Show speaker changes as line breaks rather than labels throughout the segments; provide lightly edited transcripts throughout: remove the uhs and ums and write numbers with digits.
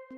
Hi,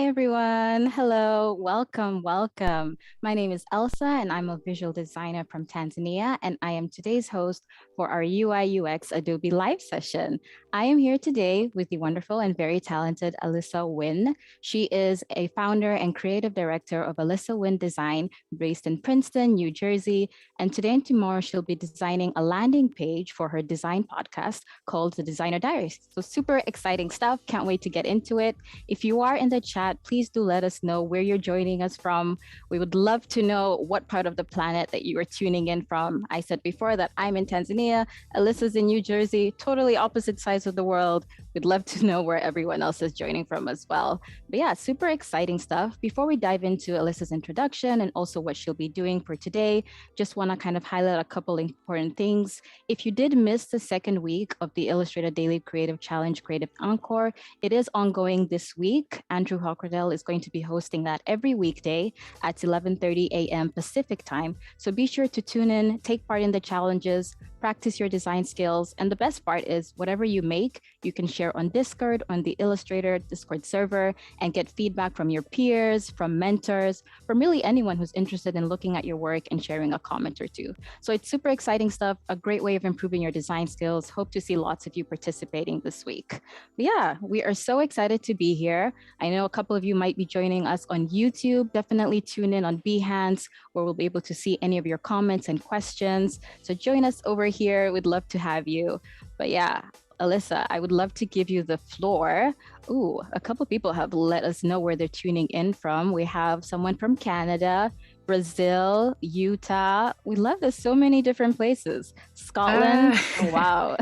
everyone. Hello. Welcome. Welcome. My name is Elsa, and I'm a visual designer from Tanzania, and I am today's host for our UI UX Adobe Live session. I am here today with the wonderful and very talented Alyssa Nguyen. She is a founder and creative director of Alyssa Nguyen Design, based in Princeton, New Jersey. And today and tomorrow, she'll be designing a landing page for her design podcast called The Designer Diaries. So, super exciting stuff. Can't wait to get into it. If you are in the chat, please do let us know where you're joining us from. We would love to know what part of the planet that you are tuning in from. I said before that I'm in Tanzania, Alyssa's in New Jersey, totally opposite sides of the world. We'd love to know where everyone else is joining from as well. But yeah, super exciting stuff. Before we dive into Alyssa's introduction and also what she'll be doing for today, just want to kind of highlight a couple important things. If you did miss the second week of the Illustrator Daily Creative Challenge Creative Encore, it is ongoing this week. Andrew Hawkerdale is going to be hosting that every weekday at 11:30 a.m. Pacific time. So be sure to tune in, take part in the challenges, practice your design skills. And the best part is whatever you make, you can share on Discord, on the Illustrator Discord server, and get feedback from your peers, from mentors, from really anyone who's interested in looking at your work and sharing a comment or two. So it's super exciting stuff, a great way of improving your design skills. Hope to see lots of you participating this week. But yeah, we are so excited to be here. I know a couple of you might be joining us on YouTube. Definitely tune in on Behance, where we'll be able to see any of your comments and questions. So join us over here. We'd love to have you. But yeah, Alyssa, I would love to give you the floor. Ooh, a couple people have let us know where they're tuning in from. We have someone from Canada, Brazil, Utah. We love this. So many different places. Scotland. Oh, wow.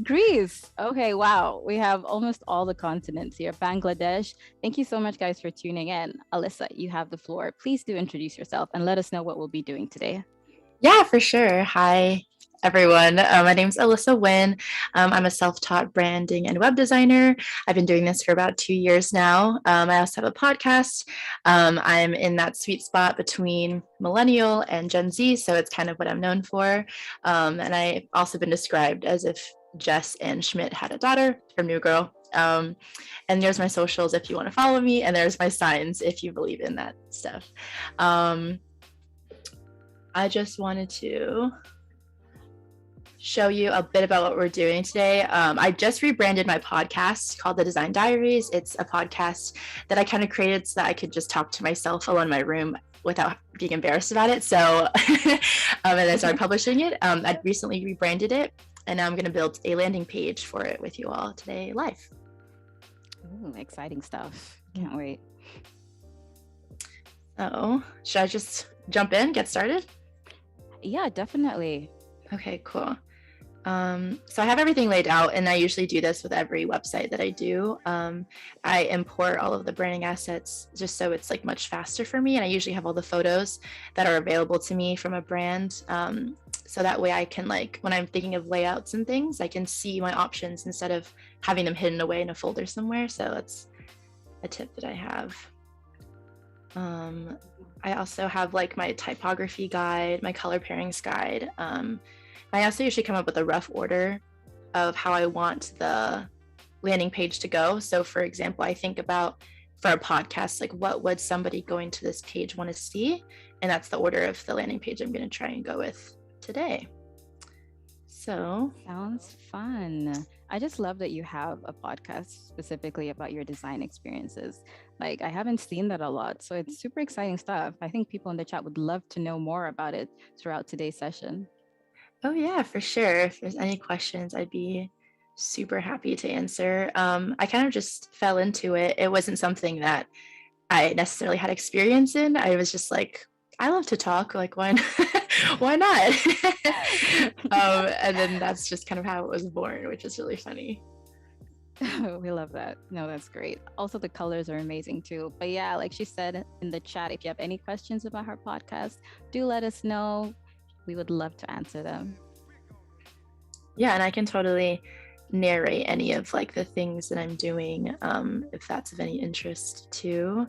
Greece. Okay, wow. We have almost all the continents here. Bangladesh. Thank you so much, guys, for tuning in. Alyssa, you have the floor. Please do introduce yourself and let us know what we'll be doing today.
Yeah, for sure. Hi, everyone. My name's Alyssa Nguyen. I'm a self-taught branding and web designer. I've been doing this for about 2 years now. I also have a podcast. I'm in that sweet spot between millennial and Gen Z, so it's kind of what I'm known for. And I've also been described as if Jess and Schmidt had a daughter from New Girl. And there's my socials if you want to follow me, and there's my signs if you believe in that stuff. I just wanted to show you a bit about what we're doing today. I just rebranded my podcast called The Design Diaries. It's a podcast that I kind of created so that I could just talk to myself alone in my room without being embarrassed about it. So, and I started publishing it. I recently rebranded it, and now I'm going to build a landing page for it with you all today live.
Ooh, exciting stuff. Can't wait.
So, should I just jump in, get started?
Yeah, definitely.
Okay, cool. So I have everything laid out, and I usually do this with every website that I do. I import all of the branding assets just so it's like much faster for me, and I usually have all the photos that are available to me from a brand. So that way I can, like, when I'm thinking of layouts and things, I can see my options instead of having them hidden away in a folder somewhere. So that's a tip that I have. I also have like my typography guide, my color pairings guide. I also usually come up with a rough order of how I want the landing page to go. So for example, I think about for a podcast, like what would somebody going to this page want to see? And that's the order of the landing page I'm going to try and go with today. So
sounds fun. I just love that you have a podcast specifically about your design experiences. Like, I haven't seen that a lot. So it's super exciting stuff. I think people in the chat would love to know more about it throughout today's session.
Oh yeah, for sure. If there's any questions, I'd be super happy to answer. I kind of just fell into it. It wasn't something that I necessarily had experience in. I was just like, I love to talk, like why Why not? And then that's just kind of how it was born, which is really funny.
We love that. No, that's great. Also, the colors are amazing too. But yeah, like she said in the chat, if you have any questions about her podcast, do let us know. We would love to answer them.
Yeah, and I can totally narrate any of like the things that I'm doing, if that's of any interest too.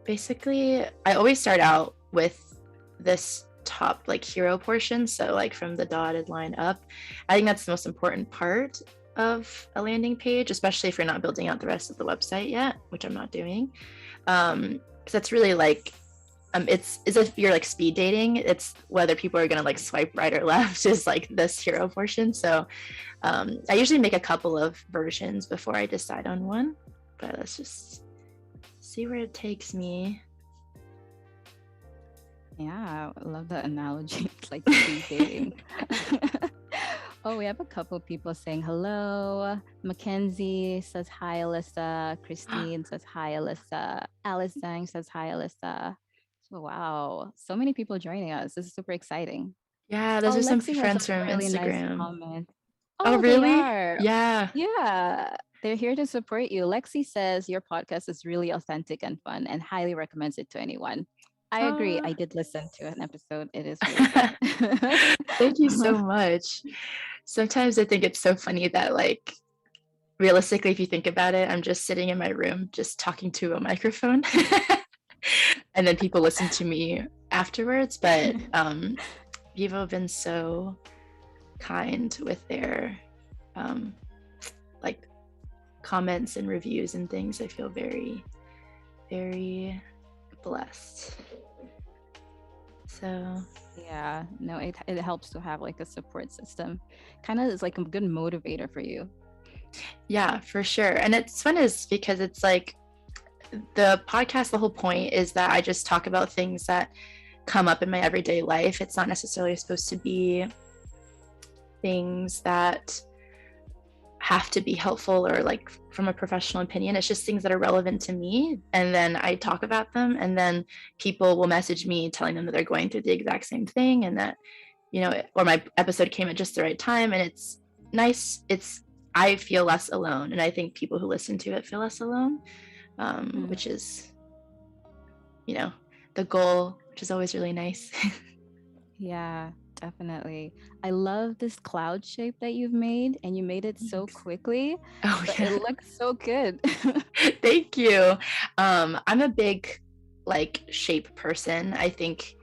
Basically, I always start out with this top like hero portion, so like from the dotted line up. I think that's the most important part of a landing page, especially if you're not building out the rest of the website yet, which I'm not doing. Because that's really like it's if you're like speed dating, it's whether people are gonna like swipe right or left is like this hero portion. So I usually make a couple of versions before I decide on one, but let's just see where it takes me.
Yeah, I love that analogy. It's like speed dating. Oh, we have a couple people saying hello. Mackenzie says hi, Alyssa. Christine says hi, Alyssa. Alice Zhang says hi, Alyssa. So, wow, so many people joining us. This is super exciting.
Yeah, those
Oh,
are some
Lexi has a
friends from
really nice
Instagram.
comment.
Oh,
Oh, they
really?
are.
Yeah.
Yeah, they're here to support you. Lexi says your podcast is really authentic and fun and highly recommends it to anyone. I agree. I did listen to an episode. It is really good.
Thank you so much. Sometimes I think it's so funny that like realistically, if you think about it, I'm just sitting in my room just talking to a microphone. And then people listen to me afterwards. But people have been so kind with their like comments and reviews and things. I feel very, very blessed. So
yeah, no, it helps to have like a support system. Kind of is like a good motivator for you.
yeah, for sure. And it's fun is because it's like the podcast, the whole point is that I just talk about things that come up in my everyday life. It's not necessarily supposed to be things that have to be helpful or like from a professional opinion. It's just things that are relevant to me, and then I talk about them, and then people will message me telling them that they're going through the exact same thing, and that, you know, or my episode came at just the right time. And it's nice. I feel less alone, and I think people who listen to it feel less alone, which is, you know, the goal, which is always really nice.
Yeah, definitely. I love this cloud shape that you've made, and you made it so quickly.
Oh,
But
yeah.
it looks so good.
Thank you. I'm a big like shape person. I think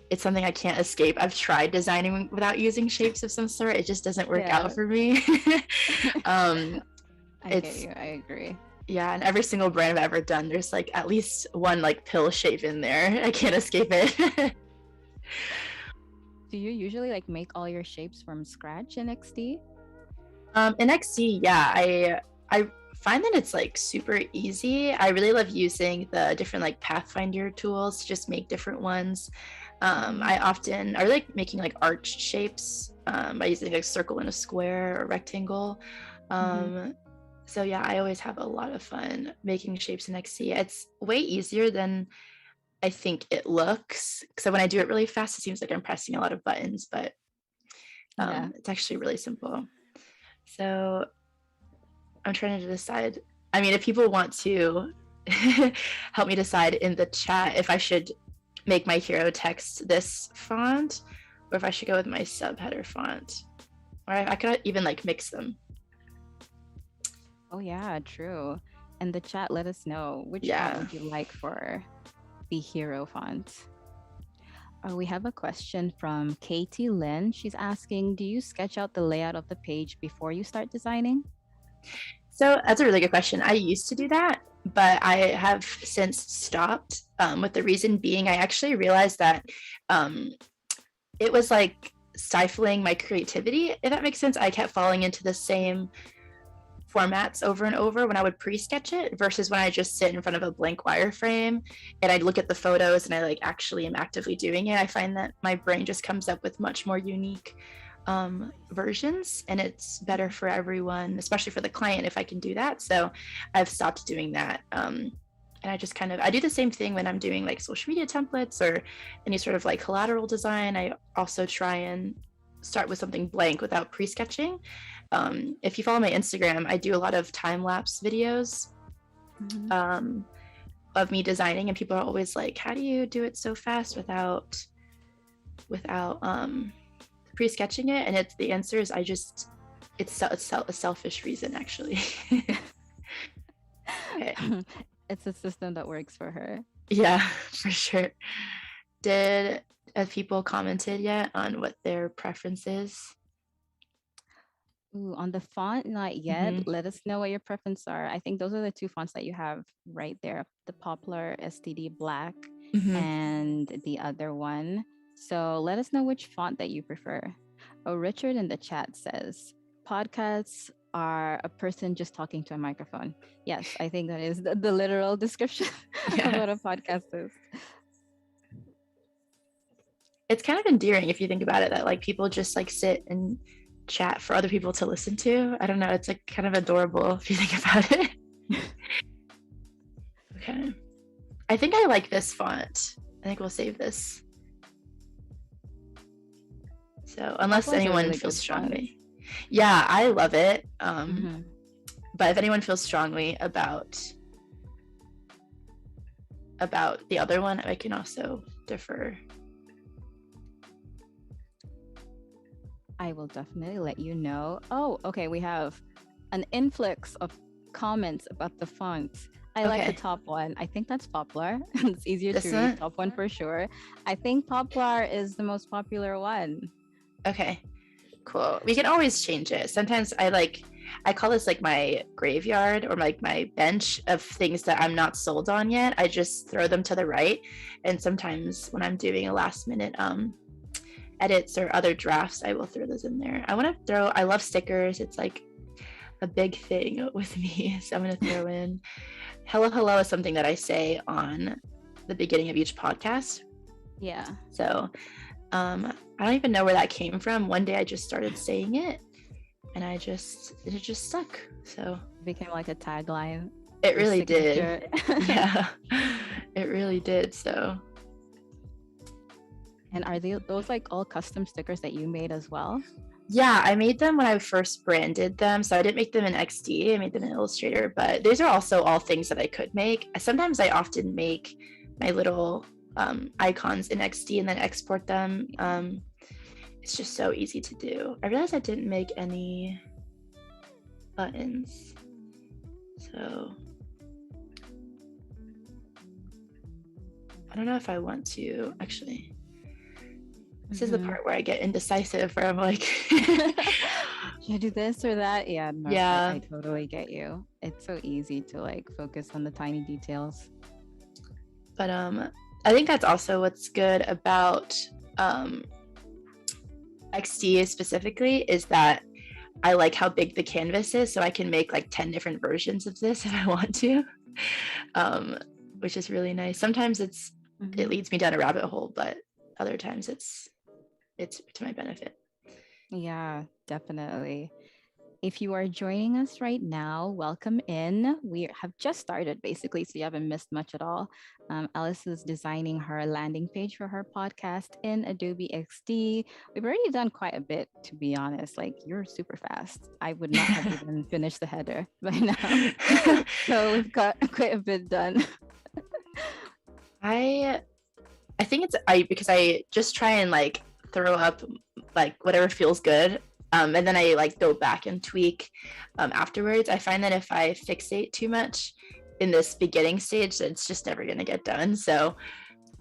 it's something I can't escape. I've tried designing without using shapes of some sort. It just doesn't work
Yeah.
out for me.
I get
It's
you. I agree.
yeah, and every single brand I've ever done, there's like at least one like pill shape in there. I can't escape it.
Do you usually like make all your shapes from scratch in XD?
In XD, yeah, I find that it's like super easy. I really love using the different like Pathfinder tools to just make different ones. I really like making like arch shapes by using like a circle and a square or rectangle. So yeah, I always have a lot of fun making shapes in XD. It's way easier than I think it looks. So when I do it really fast, it seems like I'm pressing a lot of buttons, but it's actually really simple. So I'm trying to decide. I mean, if people want to help me decide in the chat if I should make my hero text this font or if I should go with my subheader font, or I could even like mix them.
Oh yeah, true. In the chat, let us know which font would you like for the hero font. We have a question from Katie Lynn. She's asking, do you sketch out the layout of the page before you start designing?
So that's a really good question. I used to do that, but I have since stopped, with the reason being I actually realized that it was like stifling my creativity, if that makes sense. I kept falling into the same formats over and over when I would pre-sketch it versus when I just sit in front of a blank wireframe and I'd look at the photos and I like actually am actively doing it. I find that my brain just comes up with much more unique versions, and it's better for everyone, especially for the client, if I can do that. So I've stopped doing that. And I do the same thing when I'm doing like social media templates or any sort of like collateral design. I also try and start with something blank without pre-sketching. If you follow my Instagram, I do a lot of time-lapse videos of me designing, and people are always like, how do you do it so fast without pre-sketching it? And the answer is it's a selfish reason, actually. Okay.
It's a system that works for her.
Yeah, for sure. Have people commented yet on what their preference is?
Ooh, on the font, not yet. Let us know what your preferences are. I think those are the two fonts that you have right there, the Poplar STD Black and the other one. So let us know which font that you prefer. Oh, Richard in the chat says, podcasts are a person just talking to a microphone. Yes, I think that is the literal description of what a podcast is.
It's kind of endearing if you think about it, that like people just like sit and chat for other people to listen to. I don't know, it's like kind of adorable if you think about it. Okay. I think I like this font. I think we'll save this. So unless anyone really feels strongly. Yeah, I love it. But if anyone feels strongly about the other one, I can also defer.
I will definitely let you know. Oh, okay. We have an influx of comments about the fonts. I like the top one. I think that's Poplar. It's easier to read. Top one for sure. I think Poplar is the most popular one.
Okay, cool. We can always change it. Sometimes I call this like my graveyard or like my bench of things that I'm not sold on yet. I just throw them to the right. And sometimes when I'm doing a last minute edits or other drafts, I will throw those in there. I love stickers. It's like a big thing with me. So I'm going to throw in hello, hello is something that I say on the beginning of each podcast.
Yeah.
So I don't even know where that came from. One day I just started saying it and it just stuck. So
it became like a tagline.
It really did. Yeah, it really did. So.
And are those like all custom stickers that you made as well?
Yeah, I made them when I first branded them. So I didn't make them in XD, I made them in Illustrator, but these are also all things that I could make. Sometimes I often make my little icons in XD and then export them. It's just so easy to do. I realized I didn't make any buttons. So I don't know if I want to actually. This is the part where I get indecisive, where I'm like,
should I do this or that? Yeah, no,
yeah.
I totally get you. It's so easy to like focus on the tiny details.
But I think that's also what's good about XD specifically, is that I like how big the canvas is, so I can make like 10 different versions of this if I want to, which is really nice. Sometimes it leads me down a rabbit hole, but other times it's to my benefit.
Yeah, definitely. If you are joining us right now, welcome in. We have just started basically, so you haven't missed much at all. Alyssa is designing her landing page for her podcast in Adobe XD. We've already done quite a bit, to be honest. Like, you're super fast. I would not have even finished the header by now. So we've got quite a bit done.
I think it's because I just try and like throw up like whatever feels good, and then I like go back and tweak afterwards. I find that if I fixate too much in this beginning stage, it's just never going to get done. So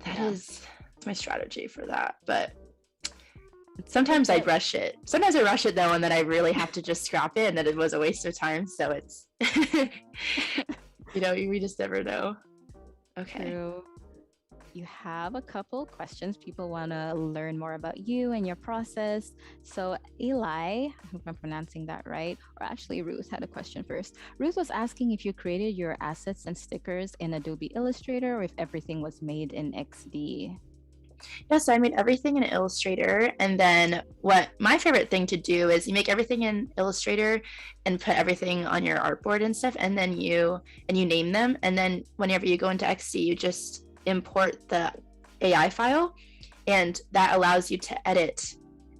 that's my strategy for that. But sometimes I rush it. Sometimes I rush it though, and then I really have to just scrap it, and then it was a waste of time. So it's we just never know. Okay.
True. You have a couple questions. People want to learn more about you and your process. So Eli, I hope I'm pronouncing that right, or actually Ruth had a question first. Ruth was asking if you created your assets and stickers in Adobe Illustrator or if everything was made in XD.
Yeah, so I made everything in Illustrator, and then what my favorite thing to do is you make everything in Illustrator and put everything on your artboard and stuff, and then you name them, and then whenever you go into XD, you just import the AI file, and that allows you to edit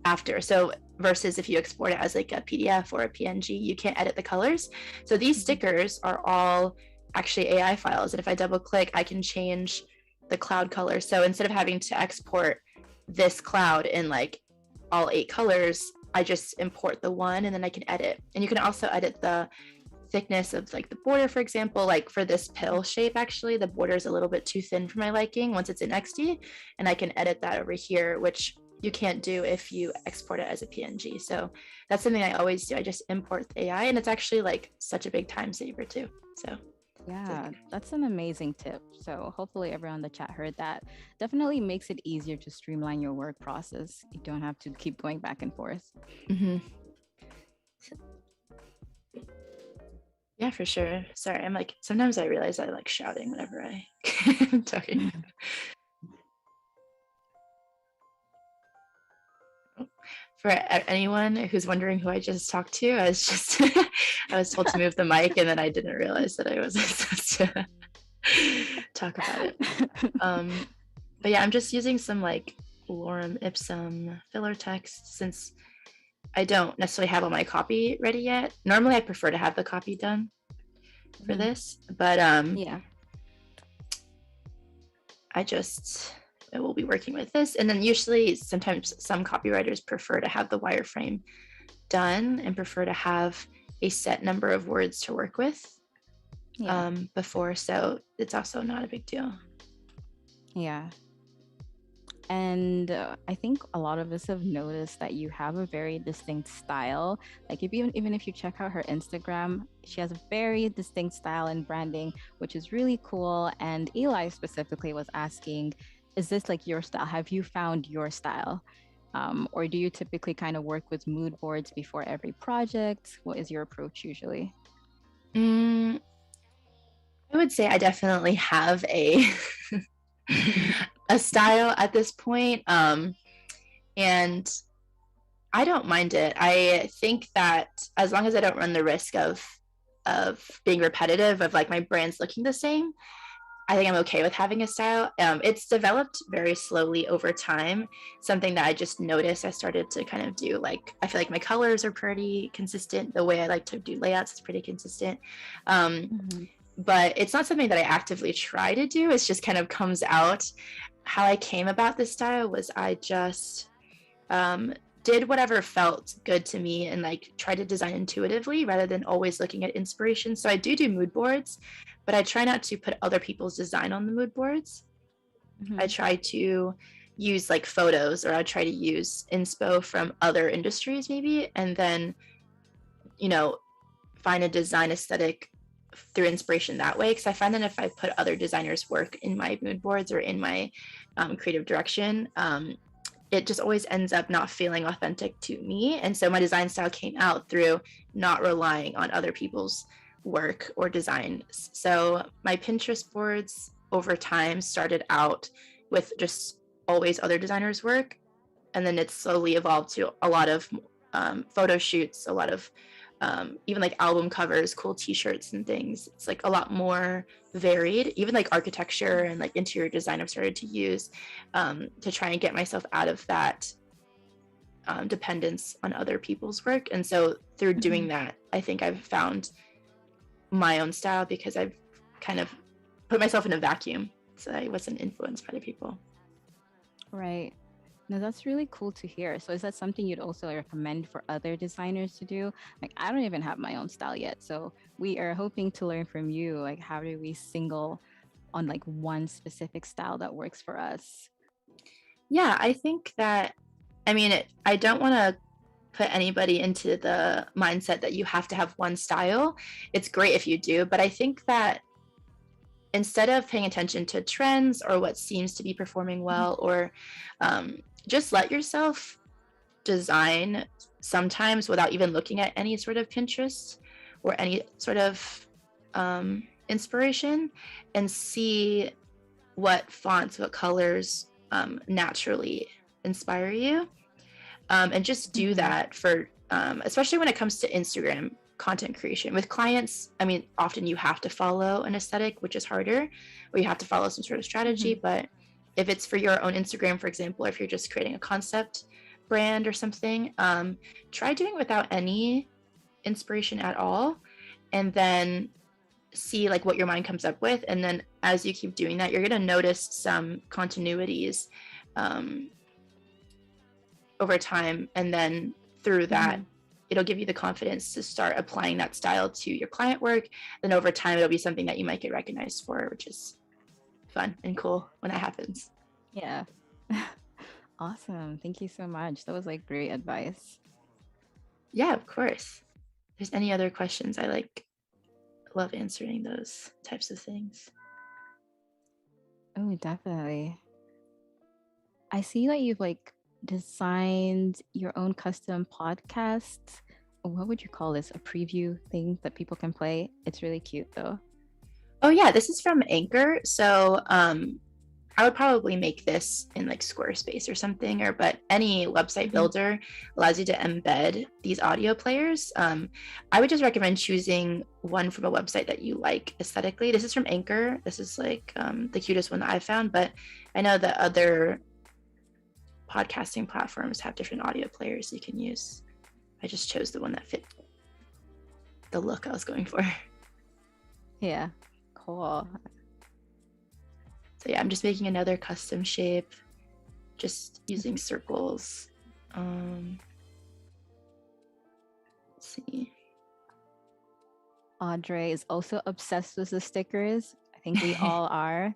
after. So versus if you export it as like a PDF or a PNG, you can't edit the colors. So these stickers are all actually AI files, and if I double click, I can change the cloud color. So instead of having to export this cloud in like all 8 colors, I just import the one and then I can edit. And you can also edit the thickness of like the border, for example. Like for this pill shape, actually the border is a little bit too thin for my liking once it's in XD, and I can edit that over here, which you can't do if you export it as a PNG. So that's something I always do. I just import the AI, and it's actually like such a big time saver too. So
Yeah, that's an amazing tip. So hopefully everyone in the chat heard that. Definitely makes it easier to streamline your work process. You don't have to keep going back and forth.
mm-hmm. Yeah, for sure. Sorry, I'm like, sometimes I realize I like shouting whenever I'm talking. For anyone who's wondering who I just talked to, I was just I was told to move the mic, and then I didn't realize that I wasn't supposed to talk about it. But yeah, I'm just using some like lorem ipsum filler text since I don't necessarily have all my copy ready yet. Normally I prefer to have the copy done for this, but
yeah,
I will be working with this. And then usually sometimes some copywriters prefer to have the wireframe done and prefer to have a set number of words to work with before. So it's also not a big deal.
Yeah. And I think a lot of us have noticed that you have a very distinct style. Like even if you check out her Instagram, she has a very distinct style and branding, which is really cool. And Eli specifically was asking, is this like your style? Have you found your style? Or do you typically kind of work with mood boards before every project? What is your approach usually?
I would say I definitely have a a style at this point. And I don't mind it. I think that as long as I don't run the risk of being repetitive, of like my brands looking the same, I think I'm okay with having a style. It's developed very slowly over time. Something that I just noticed I started to kind of do. Like I feel like my colors are pretty consistent. The way I like to do layouts is pretty consistent. But it's not something that I actively try to do. It's just kind of comes out. How I came about this style was I just did whatever felt good to me and like try to design intuitively rather than always looking at inspiration. So I do mood boards, but I try not to put other people's design on the mood boards. I try to use like photos, or I try to use inspo from other industries maybe, and then, you know, find a design aesthetic through inspiration that way. Because I find that if I put other designers' work in my mood boards or in my creative direction, it just always ends up not feeling authentic to me. And so my design style came out through not relying on other people's work or designs. So my Pinterest boards over time started out with just always other designers' work. And then it slowly evolved to a lot of photo shoots, a lot of even like album covers, cool t-shirts and things. It's like a lot more varied. Even like architecture and like interior design I've started to use to try and get myself out of that dependence on other people's work. And so through doing that, I think I've found my own style because I've kind of put myself in a vacuum, so I wasn't influenced by other people.
Right. No, that's really cool to hear. So is that something you'd also recommend for other designers to do? Like, I don't even have my own style yet. So we are hoping to learn from you. Like, how do we single on like one specific style that works for us?
Yeah, I think that, I mean, I don't want to put anybody into the mindset that you have to have one style. It's great if you do, but I think that instead of paying attention to trends or what seems to be performing well, or just let yourself design sometimes without even looking at any sort of Pinterest or any sort of inspiration, and see what fonts, what colors naturally inspire you. And just do
Mm-hmm.
that for, especially when it comes to Instagram content creation. With clients, I mean, often you have to follow an aesthetic, which is harder, or you have to follow some sort of
Mm-hmm.
strategy. But if it's for your own Instagram, for example, or if you're just creating a concept brand or something, try doing it without any inspiration at all, and then see like what your mind comes up with. And then as you keep doing that, you're going to notice some continuities um, over time, and then through that
Mm-hmm.
it'll give you the confidence to start applying that style to your client work. Then over time it'll be something that you might get recognized for, which is fun and cool when that happens.
Yeah. Awesome. Thank you so much. That was like great advice.
Yeah, of course. If there's any other questions, I like love answering those types of things.
Oh, definitely. I see that you've like designed your own custom podcast. What would you call this? A preview thing that people can play. It's really cute though.
Oh yeah, this is from Anchor. So I would probably make this in like Squarespace or something, or but any website
Mm-hmm.
builder allows you to embed these audio players. I would just recommend choosing one from a website that you like aesthetically. This is from Anchor. This is like the cutest one that I've found, but I know that other podcasting platforms have different audio players you can use. I just chose the one that fit the look I was going for.
Yeah. Cool.
So yeah, I'm just making another custom shape, just using
Mhm.
circles. Let's see.
Audrey is also obsessed with the stickers. I think we all are.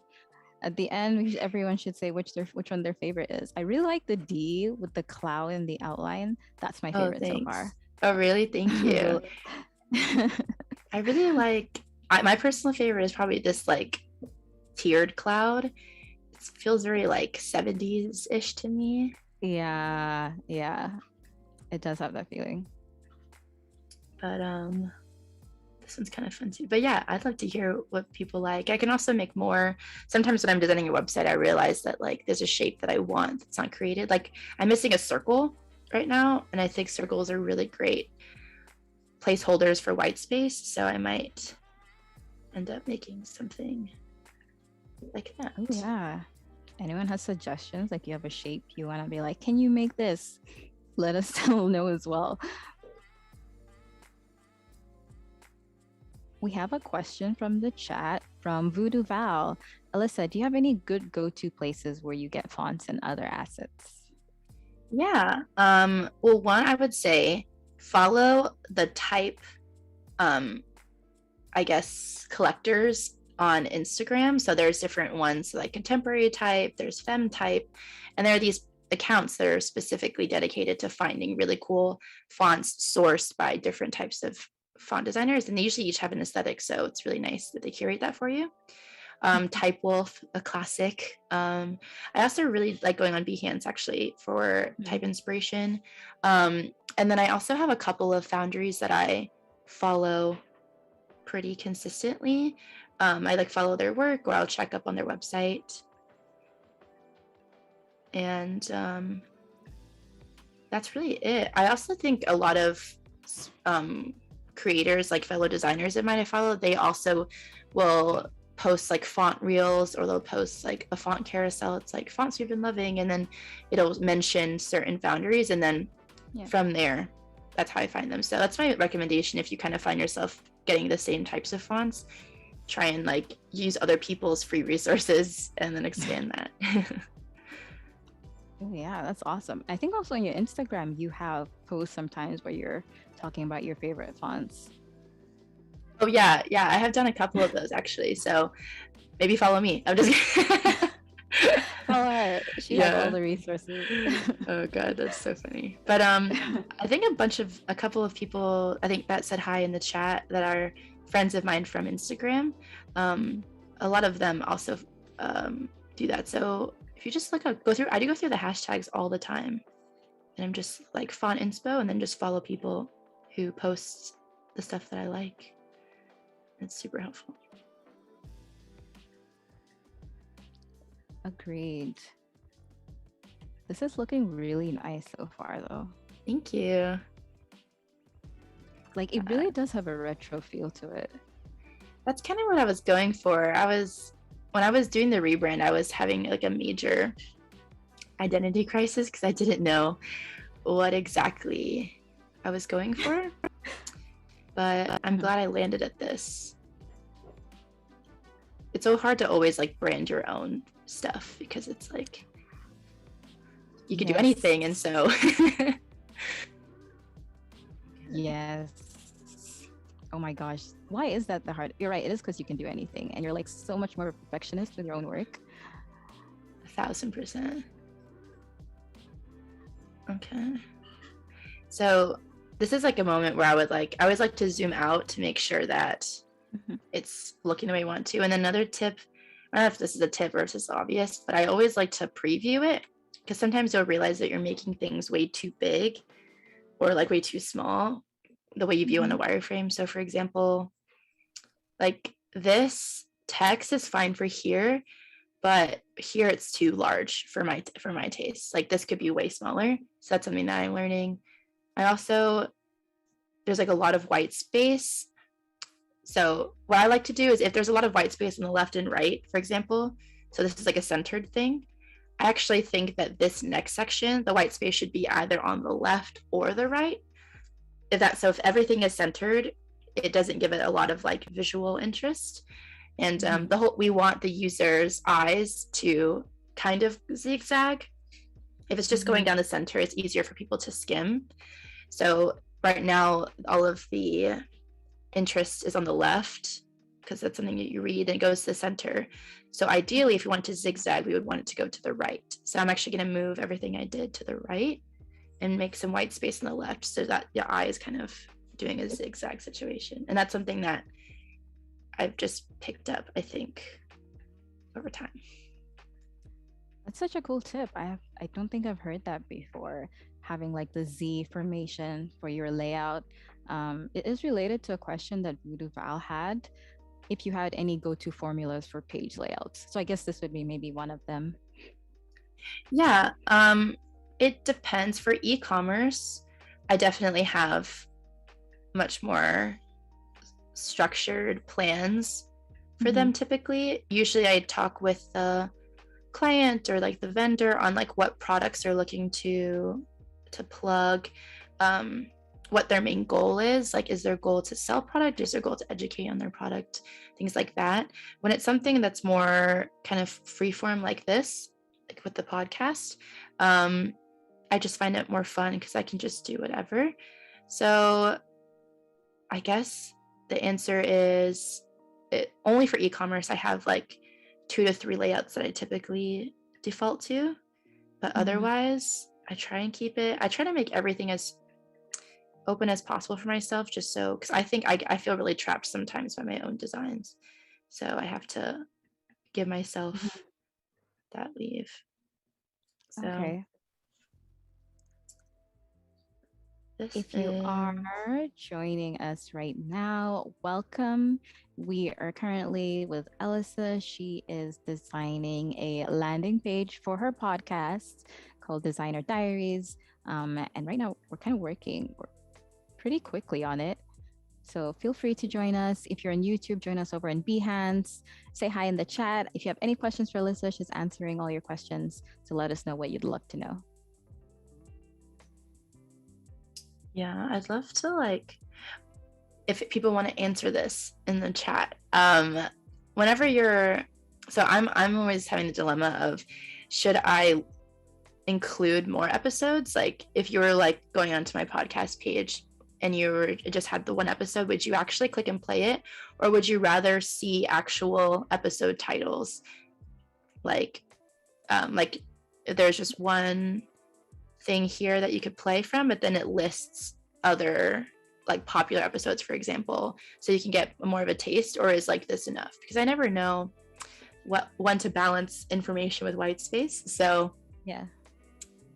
At the end, everyone should say which one their favorite is. I really like the D with the cloud in the outline. That's my
Oh,
favorite so far.
thanks. Oh, really? Thank you.
The-
I really like, my personal favorite is probably this like tiered cloud. It feels very like 70s-ish to me.
yeah, yeah, it does have that feeling.
But this one's kind of fun too. But yeah, I'd love to hear what people like. I can also make more. Sometimes when I'm designing a website, I realize that like there's a shape that I want that's not created. Like I'm missing a circle right now, and I think circles are really great placeholders for white space. So I might end up making something like that.
Oh yeah. Anyone has suggestions? Like you have a shape you want to be like, can you make this? Let us know as well. We have a question from the chat from Voodoo Val. Alyssa, do you have any good go-to places where you get fonts and other assets?
Yeah. Well, one, I would say follow the type, I guess, collectors on Instagram. So there's different ones like contemporary type, there's femme type, and there are these accounts that are specifically dedicated to finding really cool fonts sourced by different types of font designers. And they usually each have an aesthetic. So it's really nice that they curate that for you. Type Wolf, a classic. I also really like going on Behance actually for type inspiration. And then I also have a couple of foundries that I follow pretty consistently. I like follow their work, or I'll check up on their website. And that's really it. I also think a lot of creators, like fellow designers that might follow, they also will post like font reels, or they'll post like a font carousel. It's like fonts we've been loving, and then it'll mention certain foundries, and then from there, that's how I find them. So that's my recommendation. If you kind of find yourself getting the same types of fonts, try and like use other people's free resources and then expand that.
Oh, yeah, that's awesome. I think also on your Instagram, you have posts sometimes where you're talking about your favorite fonts.
Oh yeah, yeah, I have done a couple of those actually. So maybe follow me. I'm just
Follow her. She has all the resources.
Oh god, that's so funny. But I think a couple of people I think that said hi in the chat that are friends of mine from Instagram. A lot of them also do that. So if you just I do go through the hashtags all the time, and I'm just like font inspo, and then just follow people who post the stuff that I like. It's super helpful.
Agreed. This is looking really nice so far, though.
Thank you.
Like, it really does have a retro feel to it.
That's kind of what I was going for. When I was doing the rebrand, I was having like a major identity crisis because I didn't know what exactly I was going for. But I'm glad I landed at this. It's so hard to always like brand your own stuff because it's like you could do anything, and so
yes. Oh my gosh, why is that the hard? You're right, it is because you can do anything, and you're like so much more of a perfectionist with your own work.
1000%. Okay. So this is like a moment where I always like to zoom out to make sure that it's looking the way I want to. And another tip, I don't know if this is a tip or if this is obvious, but I always like to preview it because sometimes you'll realize that you're making things way too big or like way too small, the way you view on a wireframe. So for example, like this text is fine for here, but here it's too large for my taste. Like this could be way smaller. So that's something that I'm learning. There's like a lot of white space. So what I like to do is if there's a lot of white space on the left and right, for example, so this is like a centered thing, I actually think that this next section, the white space should be either on the left or the right. If everything is centered, it doesn't give it a lot of like visual interest. And we want the user's eyes to kind of zigzag. If it's just going down the center, it's easier for people to skim. So right now, all of the interest is on the left because that's something that you read and it goes to the center. So ideally, if you want to zigzag, we would want it to go to the right. So I'm actually going to move everything I did to the right and make some white space on the left so that your eye is kind of doing a zigzag situation. And that's something that I've just picked up, I think, over time.
That's such a cool tip. I don't think I've heard that before. Having like the Z formation for your layout. It is related to a question that Voodoo Val had. If you had any go-to formulas for page layouts, so I guess this would be maybe one of them.
Yeah, it depends. For e-commerce, I definitely have much more structured plans for them typically. Usually I talk with the client or like the vendor on like what products they're looking to plug, what their main goal is. Like, is their goal to sell product? Is their goal to educate on their product? Things like that. When it's something that's more kind of freeform like this, like with the podcast, I just find it more fun because I can just do whatever. So I guess the answer is only for e-commerce, I have like 2 to 3 layouts that I typically default to, but otherwise I try to make everything as open as possible for myself, just so, because I think I feel really trapped sometimes by my own designs. So I have to give myself that leave. So
okay. If you are joining us right now, welcome. We are currently with Alyssa. She is designing a landing page for her podcast called Designer Diaries. And right now we're kind of working pretty quickly on it. So feel free to join us. If you're on YouTube, join us over in Behance. Say hi in the chat. If you have any questions for Alyssa, she's answering all your questions. So let us know what you'd love to know.
Yeah, I'd love to, like, if people want to answer this in the chat. Whenever I'm always having the dilemma of, should I include more episodes? Like, if you were like going onto my podcast page and you just had the one episode, would you actually click and play it, or would you rather see actual episode titles? Like there's just one thing here that you could play from, but then it lists other like popular episodes, for example, so you can get more of a taste? Or is like this enough? Because I never know when to balance information with white space. So
yeah,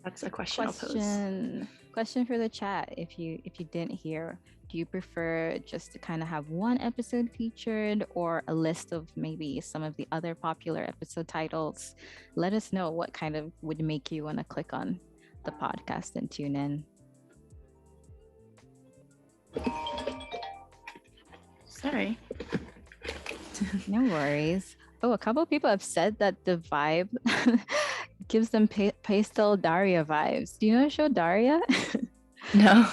That's a question I'll pose.
Question for the chat. If you didn't hear, do you prefer just to kind of have one episode featured or a list of maybe some of the other popular episode titles? Let us know what kind of would make you want to click on the podcast and tune in.
Sorry.
No worries. Oh, a couple of people have said that the vibe gives them pastel Daria vibes. Do you know the show Daria?
No.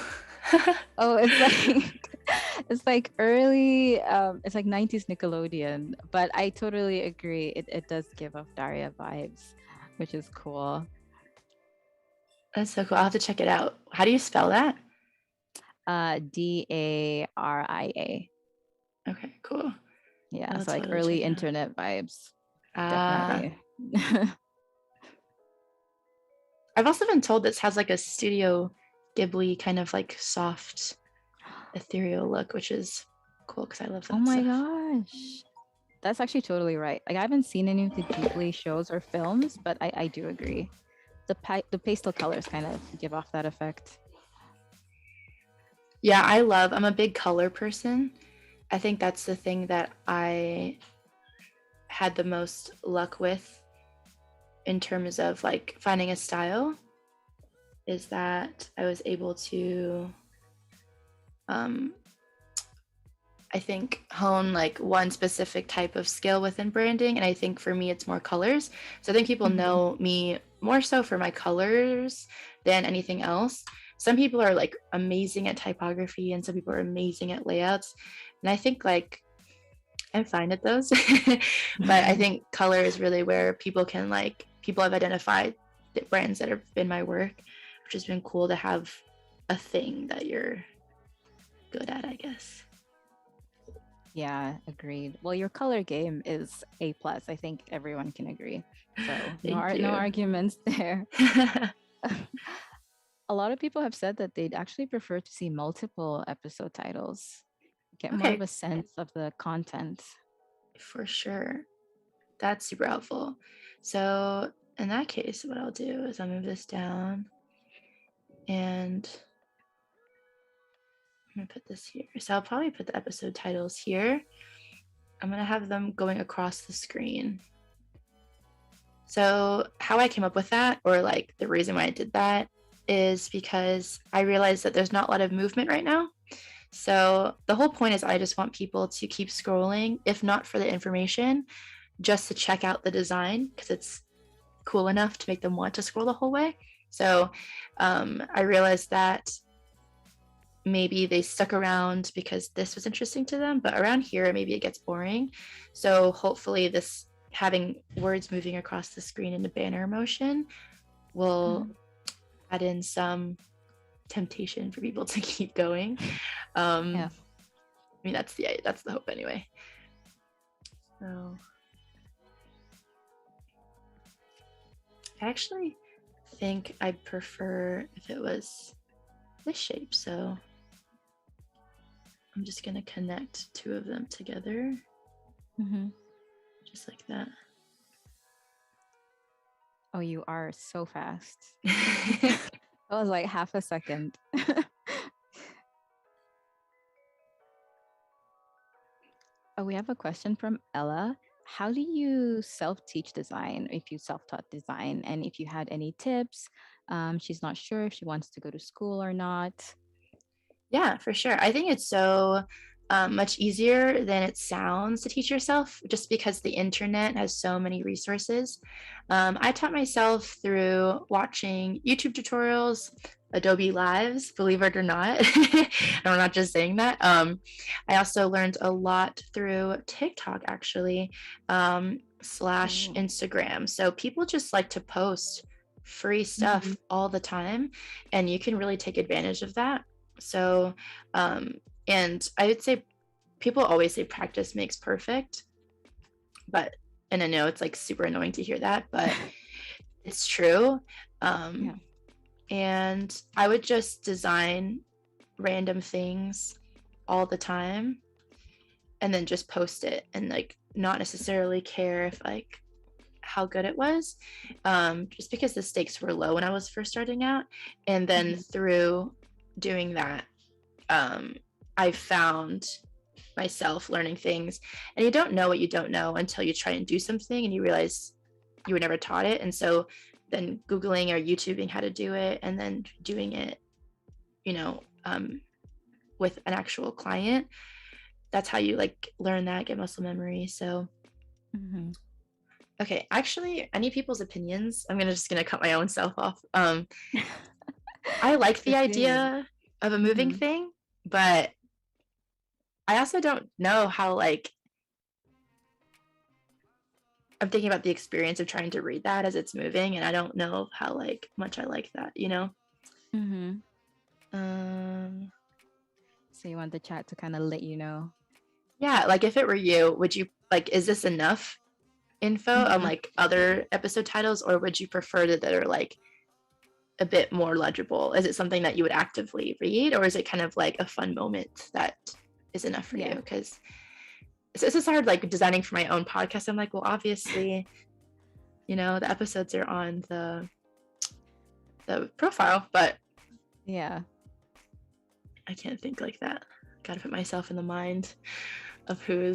Oh, it's like it's like early it's like 90s Nickelodeon, but I totally agree. It does give off Daria vibes, which is cool.
That's so cool. I'll have to check it out. How do you spell that?
Daria.
Okay, cool.
Yeah,
I'll
so like
totally
early
check it out.
internet vibes.
Ah.
Definitely.
I've also been told this has like a Studio Ghibli kind of like soft, ethereal look, which is cool because I love
Oh
that
my
stuff.
gosh. That's actually totally right. Like I haven't seen any of the Ghibli shows or films, but I do agree. The pastel colors kind of give off that effect.
Yeah, I'm a big color person. I think that's the thing that I had the most luck with in terms of like finding a style, is that I was able to I think hone like one specific type of skill within branding, and I think for me it's more colors. So I think people know me more so for my colors than anything else. Some people are like amazing at typography and some people are amazing at layouts, and I think like I'm fine at those. But I think color is really where people have identified the brands that have been my work, which has been cool to have a thing that you're good at, I guess.
Yeah, agreed. Well, your color game is A plus. I think everyone can agree. So no arguments there. A lot of people have said that they'd actually prefer to see multiple episode titles, get more of a sense of the content.
For sure. That's super helpful. So in that case, what I'll do is I'll move this down and I'm gonna put this here. So I'll probably put the episode titles here. I'm gonna have them going across the screen. So how I came up with that, or like the reason why I did that, is because I realized that there's not a lot of movement right now. So the whole point is I just want people to keep scrolling, if not for the information, just to check out the design because it's cool enough to make them want to scroll the whole way. So I realized that maybe they stuck around because this was interesting to them, but around here, maybe it gets boring. So hopefully this having words moving across the screen in a banner motion will add in some temptation for people to keep going.
Yeah.
I mean, that's the hope anyway. So I actually think I'd prefer if it was this shape. So I'm just gonna connect two of them together, just like that.
Oh, you are so fast. That was like half a second. Oh, we have a question from Ella. How do you self-teach design, if you self-taught design, and if you had any tips? She's not sure if she wants to go to school or not.
Yeah, for sure. I think it's so much easier than it sounds to teach yourself, just because the internet has so many resources. I taught myself through watching YouTube tutorials, Adobe Lives, believe it or not. I'm not just saying that. I also learned a lot through TikTok, actually, slash Instagram. So people just like to post free stuff all the time, and you can really take advantage of that. So, and I would say people always say practice makes perfect, but, and I know it's like super annoying to hear that, but it's true. And I would just design random things all the time and then just post it and like not necessarily care if like how good it was, just because the stakes were low when I was first starting out. And then through doing that, I found myself learning things. And you don't know what you don't know until you try and do something and you realize you were never taught it. And so then Googling or YouTubing how to do it and then doing it, you know, with an actual client, that's how you like learn that, get muscle memory. So okay, actually, I need people's opinions. I'm gonna cut my own self off. I like the
Proceed.
idea of a moving thing, but I also don't know how, like, I'm thinking about the experience of trying to read that as it's moving, and I don't know how like much I like that, you know?
So you want the chat to kind of let you know.
Yeah, like if it were you, would you like, is this enough info on like other episode titles, or would you prefer that are like a bit more legible? Is it something that you would actively read, or is it kind of like a fun moment that is enough for you? Because it's just hard, like designing for my own podcast. I'm like, well, obviously, you know, the episodes are on the profile, but
yeah,
I can't think like that. Gotta put myself in the mind of who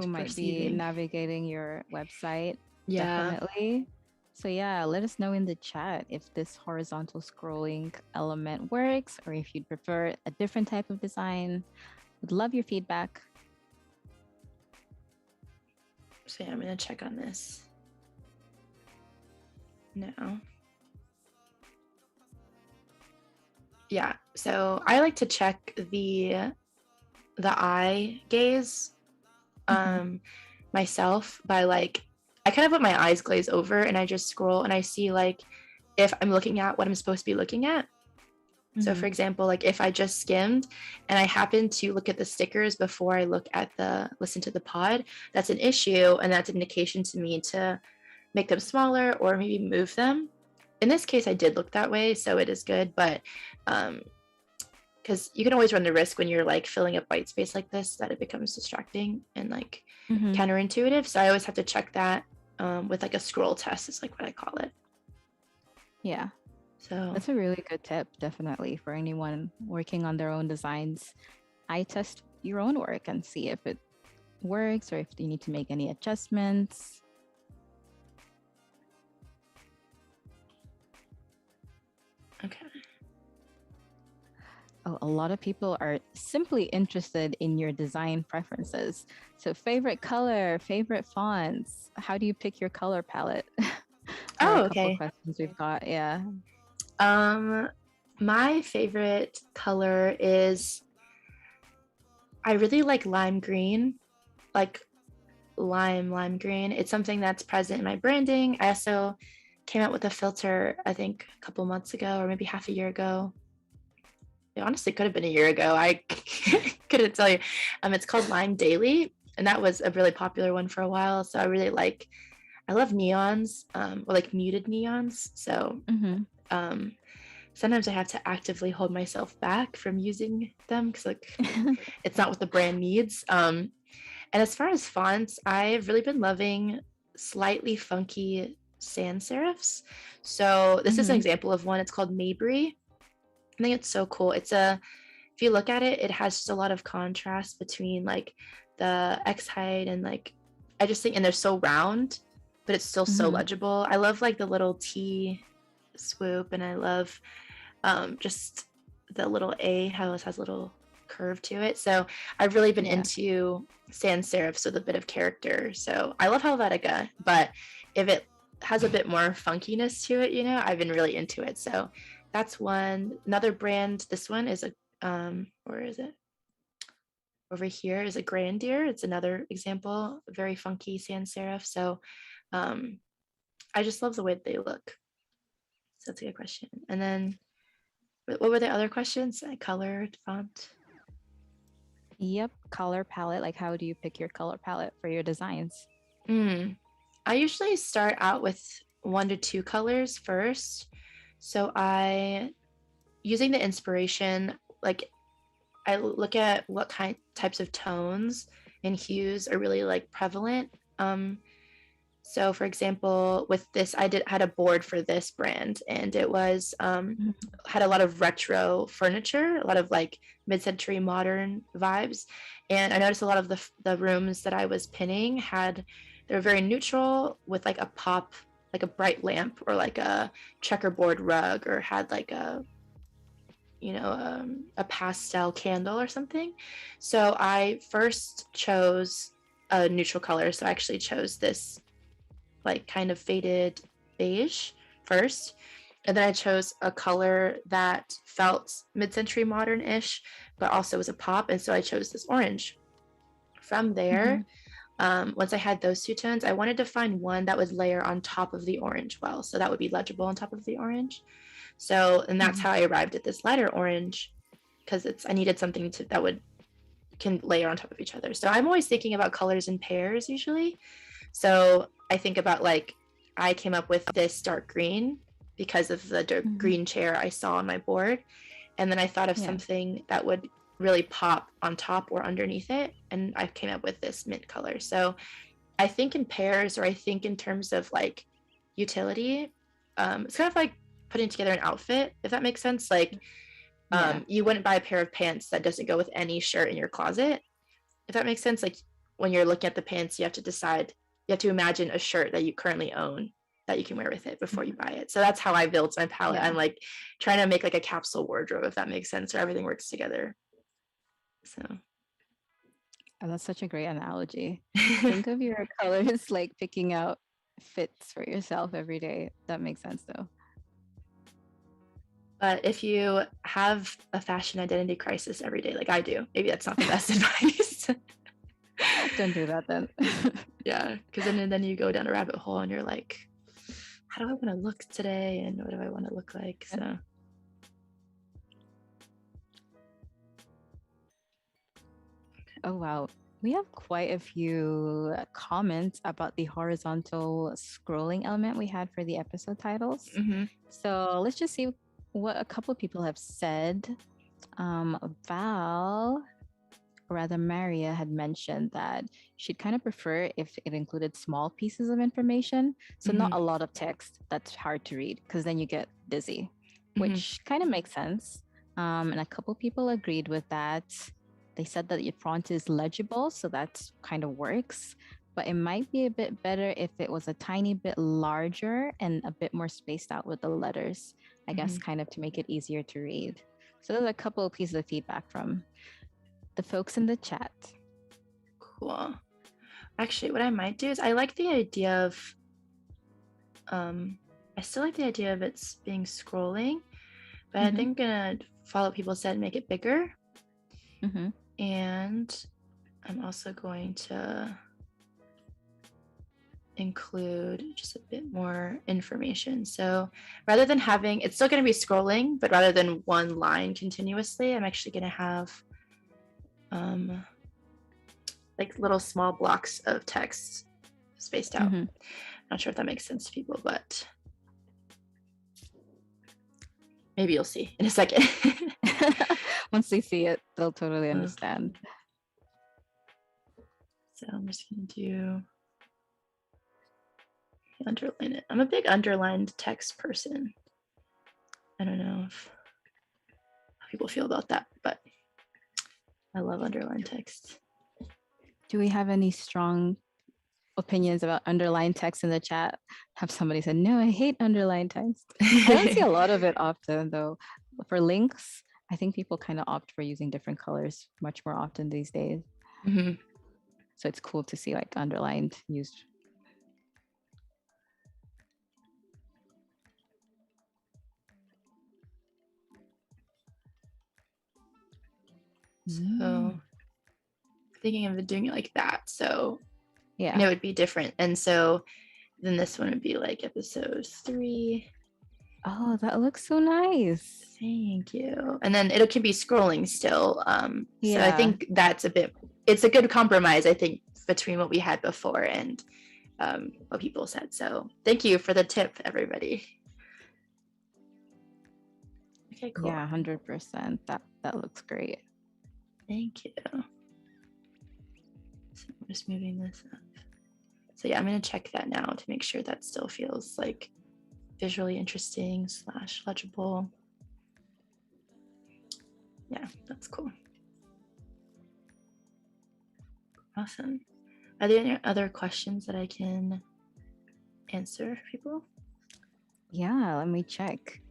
might be navigating your website.
Yeah.
Definitely. So yeah, let us know in the chat if this horizontal scrolling element works or if you'd prefer a different type of design. Would love your feedback.
So yeah, I'm gonna check on this now. Yeah, so I like to check the eye gaze myself by like, I kind of let my eyes glaze over and I just scroll and I see like if I'm looking at what I'm supposed to be looking at. So for example, like if I just skimmed and I happen to look at the stickers before I listen to the pod, that's an issue, and that's an indication to me to make them smaller or maybe move them. In this case, I did look that way, so it is good, but because you can always run the risk when you're like filling up white space like this that it becomes distracting and like counterintuitive. So I always have to check that with like a scroll test is like what I call it.
Yeah.
So
that's a really good tip, definitely, for anyone working on their own designs. Eye test your own work and see if it works or if you need to make any adjustments.
Okay.
Oh, a lot of people are simply interested in your design preferences. So favorite color, favorite fonts. How do you pick your color palette?
Oh,
a couple
okay.
questions we've got. Yeah.
My favorite color is, I really like lime green, like lime green. It's something that's present in my branding. I also came out with a filter, I think a couple months ago or maybe half a year ago. It honestly could have been a year ago. I couldn't tell you. It's called Lime Daily, and that was a really popular one for a while. So I love neons, or like muted neons. So sometimes I have to actively hold myself back from using them because like it's not what the brand needs. And as far as fonts, I've really been loving slightly funky sans serifs. So this is an example of one. It's called Mabry. I think it's so cool. If you look at it, it has just a lot of contrast between like the X height and like, I just think, and they're so round, but it's still so legible. I love like the little T swoop, and I love just the little A, how it has a little curve to it. So I've really been into sans serifs with a bit of character. So I love Helvetica, but if it has a bit more funkiness to it, you know, I've been really into it. So that's one. Another brand, this one is where is it? Over here is a Grandier. It's another example, very funky sans serif. So I just love the way they look. So that's a good question. And then what were the other questions? Color, font?
Yep, color palette. Like, how do you pick your color palette for your designs?
I usually start out with 1 to 2 colors first. So using the inspiration, like I look at what types of tones and hues are really like prevalent So for example, with this, had a board for this brand, and it was had a lot of retro furniture, a lot of like mid-century modern vibes. And I noticed a lot of the rooms that I was pinning they were very neutral with like a pop, like a bright lamp or like a checkerboard rug, or had like a pastel candle or something. So I first chose a neutral color. So I actually chose this like kind of faded beige first. And then I chose a color that felt mid-century modern-ish, but also was a pop. And so I chose this orange. From there, once I had those two tones, I wanted to find one that would layer on top of the orange well. So that would be legible on top of the orange. So, and that's how I arrived at this lighter orange, because I needed something that can layer on top of each other. So I'm always thinking about colors in pairs usually. So I think about like, I came up with this dark green because of the dark green chair I saw on my board. And then I thought of something that would really pop on top or underneath it. And I came up with this mint color. So I think in pairs, or I think in terms of like utility. It's kind of like putting together an outfit, if that makes sense. Like you wouldn't buy a pair of pants that doesn't go with any shirt in your closet, if that makes sense. Like when you're looking at the pants, you have to imagine a shirt that you currently own that you can wear with it before you buy it. So that's how I built my palette. I'm like trying to make like a capsule wardrobe, if that makes sense, where everything works together. So
that's such a great analogy. Think of your colors like picking out fits for yourself every day. That makes sense though.
But if you have a fashion identity crisis every day, like I do, maybe that's not the best advice.
Don't do that then.
Yeah, because then you go down a rabbit hole and you're like, how do I want to look today, and what do I want to look like? So
oh wow, we have quite a few comments about the horizontal scrolling element we had for the episode titles. So let's just see what a couple of people have said. Val, or rather Maria, had mentioned that she'd kind of prefer if it included small pieces of information. So not a lot of text that's hard to read, because then you get dizzy, which kind of makes sense. And a couple people agreed with that. They said that your font is legible, so that kind of works. But it might be a bit better if it was a tiny bit larger and a bit more spaced out with the letters, I guess, kind of to make it easier to read. So there's a couple of pieces of feedback from the folks in the chat.
Cool. Actually, what I might do is I like the idea of, I still like the idea of it being scrolling, but I think I'm gonna follow what people said and make it bigger. And I'm also going to include just a bit more information. So rather than having, it's still going to be scrolling, but rather than one line continuously, I'm actually going to have like little small blocks of text spaced out. Not sure if that makes sense to people, but maybe you'll see in a second.
Once they see it, they'll totally understand.
So I'm just going to underline it. I'm a big underlined text person. I don't know how people feel about that, but I love underlined text.
Do we have any strong opinions about underlined text in the chat? Have somebody said, no, I hate underlined text. I don't see a lot of it often though. For links, I think people kind of opt for using different colors much more often these days. So it's cool to see like underlined used.
So thinking of doing it like that. So
yeah,
and it would be different. And so then this one would be like episode 3.
Oh, that looks so nice.
Thank you. And then it can be scrolling still. So I think it's a good compromise, I think, between what we had before and what people said. So thank you for the tip, everybody. Okay, cool.
Yeah, 100%. That looks great.
Thank you. So I'm just moving this up. So yeah, I'm going to check that now to make sure that still feels like visually interesting / legible. Yeah, that's cool. Awesome. Are there any other questions that I can answer for people?
Yeah, let me check.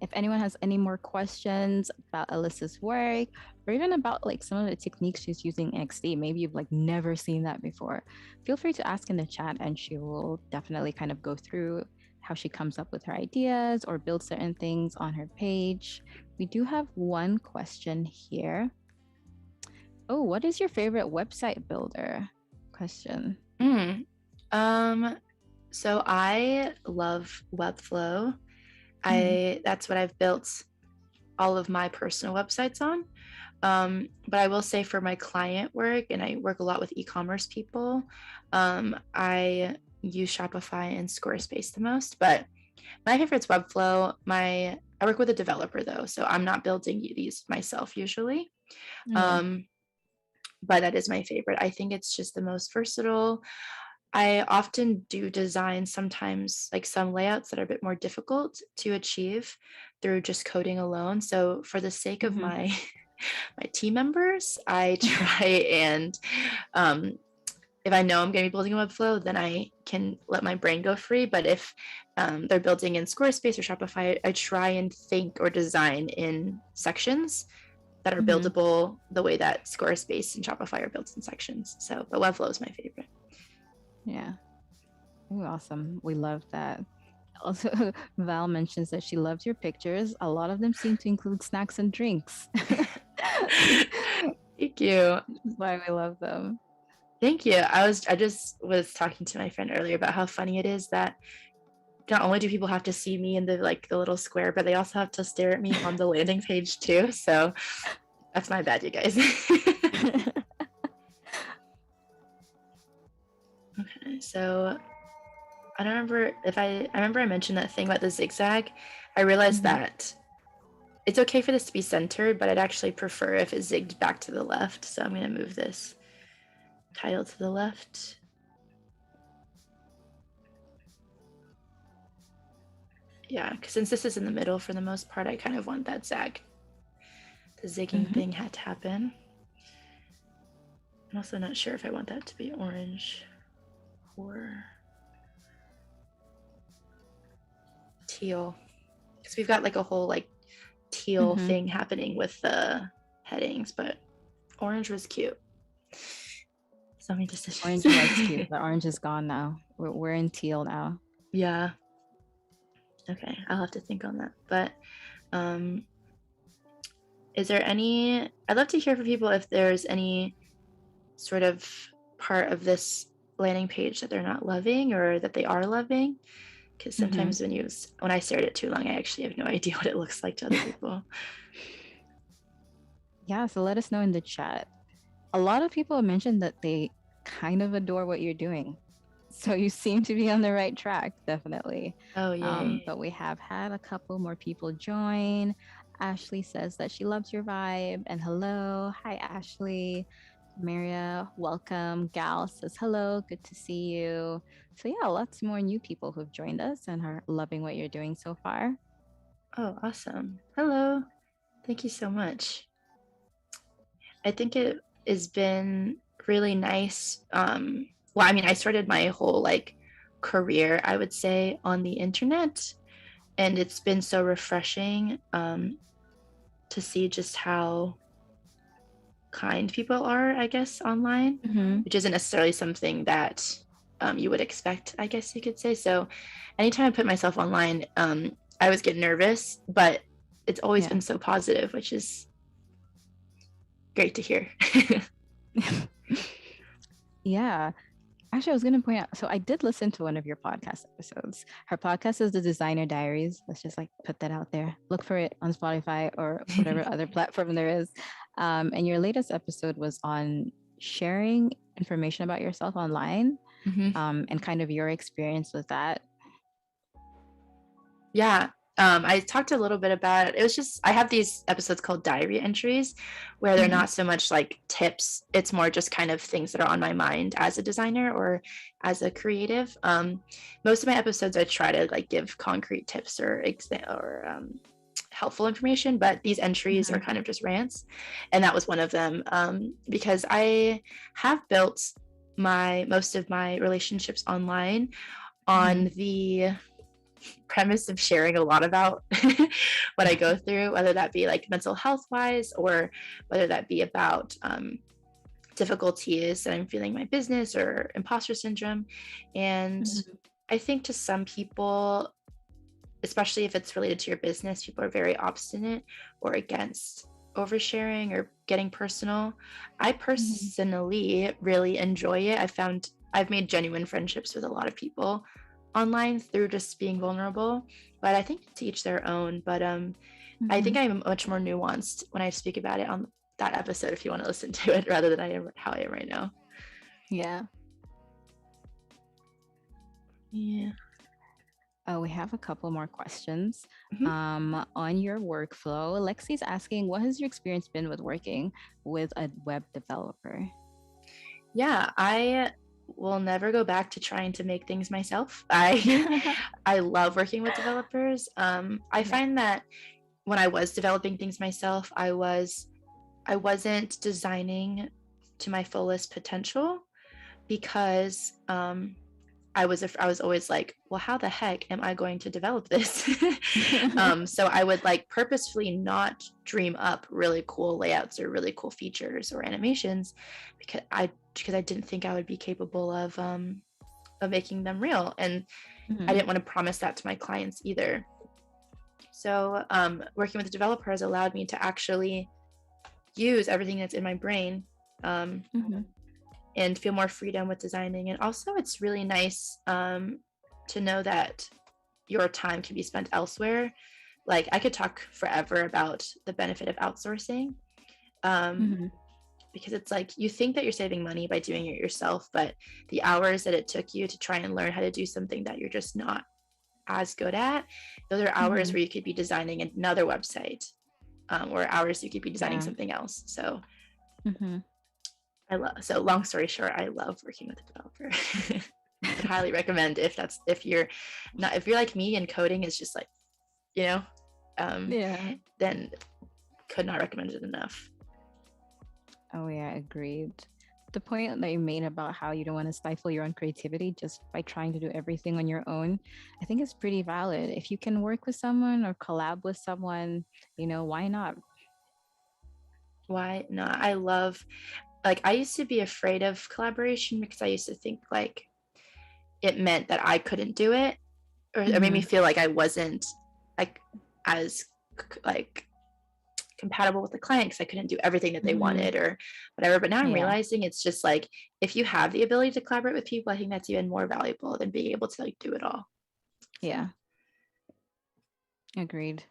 If anyone has any more questions about Alyssa's work, or even about like some of the techniques she's using in XD, maybe you've like never seen that before, feel free to ask in the chat and she will definitely kind of go through how she comes up with her ideas or build certain things on her page. We do have one question here. Oh, what is your favorite website builder? Question.
So I love Webflow. That's what I've built all of my personal websites on. But I will say for my client work, and I work a lot with e-commerce people, I use Shopify and Squarespace the most. But my favorite's Webflow. I work with a developer though, so I'm not building these myself usually.
Yeah.
But that is my favorite. I think it's just the most versatile. I often do design sometimes like some layouts that are a bit more difficult to achieve through just coding alone. So for the sake of my my team members, I try and if I know I'm going to be building a Webflow, then I can let my brain go free. But if they're building in Squarespace or Shopify, I try and think or design in sections that are buildable the way that Squarespace and Shopify are built in sections. So, but Webflow is my favorite.
Yeah. Ooh, awesome. We love that. Also, Val mentions that she loves your pictures. A lot of them seem to include snacks and drinks.
Thank you.
That's why we love them.
Thank you. I just was talking to my friend earlier about how funny it is that not only do people have to see me in the little square, but they also have to stare at me on the landing page too. So that's my bad, you guys. Okay, so I don't remember if I remember I mentioned that thing about the zigzag. I realized that it's okay for this to be centered, but I'd actually prefer if it zigged back to the left. So I'm going to move this title to the left. Yeah, because since this is in the middle for the most part, I kind of want that zag. The zigging thing had to happen. I'm also not sure if I want that to be orange or teal. Because we've got like a whole like teal thing happening with the headings, but orange was cute. So many decisions.
Orange was cute, but orange is gone now. We're in teal now.
Yeah. Okay, I'll have to think on that. But is there any, I'd love to hear from people if there's any sort of part of this landing page that they're not loving or that they are loving. Because sometimes when I stare at it too long, I actually have no idea what it looks like to other people.
Yeah, so let us know in the chat. A lot of people mentioned that they kind of adore what you're doing. So you seem to be on the right track, definitely.
Oh, yay.
But we have had a couple more people join. Ashley says that she loves your vibe. And hello. Hi, Ashley. Maria, welcome. Gal says hello. Good to see you. So, yeah, lots more new people who've joined us and are loving what you're doing so far.
Oh, awesome. Hello. Thank you so much. I think it has been really nice. Well, I mean, I started my whole career, I would say, on the internet, and it's been so refreshing to see just how kind people are, I guess, online, which isn't necessarily something that you would expect, I guess you could say. So anytime I put myself online, I always get nervous, but it's always been so positive, which is great to hear.
Yeah. Actually, I was going to point out, so I did listen to one of your podcast episodes. Her podcast is The Designer Diaries. Let's just put that out there. Look for it on Spotify or whatever other platform there is. And your latest episode was on sharing information about yourself online and kind of your experience with that.
Yeah. I talked a little bit about it. It was just, I have these episodes called diary entries where they're
Mhm.
not so much like tips. It's more just kind of things that are on my mind as a designer or as a creative. Most of my episodes, I try to like give concrete tips or helpful information, but these entries are
Mhm.
kind of just rants. And that was one of them, because I have built most of my relationships online on
Mhm.
the premise of sharing a lot about what I go through, whether that be like mental health wise or whether that be about difficulties that I'm feeling in my business or imposter syndrome. And
Mhm.
I think to some people, especially if it's related to your business, people are very obstinate or against oversharing or getting personal. I
Mhm.
personally really enjoy it. I've made genuine friendships with a lot of people online through just being vulnerable, but I think to each their own. But I think
Mhm.
I'm much more nuanced when I speak about it on that episode if you want to listen to it rather than I am how I am right now.
Yeah.
Yeah.
We have a couple more questions.
Mhm.
On your workflow, Lexi's asking, what has your experience been with working with a web developer?
Yeah, I will never go back to trying to make things myself. I love working with developers. I
Yeah.
find that when I was developing things myself, I wasn't designing to my fullest potential because I was always like, well, how the heck am I going to develop this? So I would like purposefully not dream up really cool layouts or really cool features or animations because I didn't think I would be capable of making them real, and I
Mhm.
didn't want to promise that to my clients either. So working with the developer has allowed me to actually use everything that's in my brain, um,
Mhm.
and feel more freedom with designing. And also, it's really nice to know that your time can be spent elsewhere. Like, I could talk forever about the benefit of outsourcing, um,
Mhm.
because it's like you think that you're saving money by doing it yourself, but the hours that it took you to try and learn how to do something that you're just not as good at, those are hours
Mhm.
where you could be designing another website, or hours you could be designing
Yeah.
something else. So
Mhm.
so long story short, I love working with a developer. Would highly recommend if you're not, if you're like me and coding is just like, you know, um,
Yeah.
then could not recommend it enough.
Oh, yeah, agreed. The point that you made about how you don't want to stifle your own creativity just by trying to do everything on your own, I think is pretty valid. If you can work with someone or collab with someone, why not?
Why not? I love, like, I used to be afraid of collaboration because I used to think like it meant that I couldn't do it, or it made me
Hmm.
feel like I wasn't like as like compatible with the client because I couldn't do everything that they
Hmm.
wanted or whatever. But now I'm
Yeah.
realizing it's just like if you have the ability to collaborate with people, I think that's even more valuable than being able to like do it all. So
Yeah. Agreed.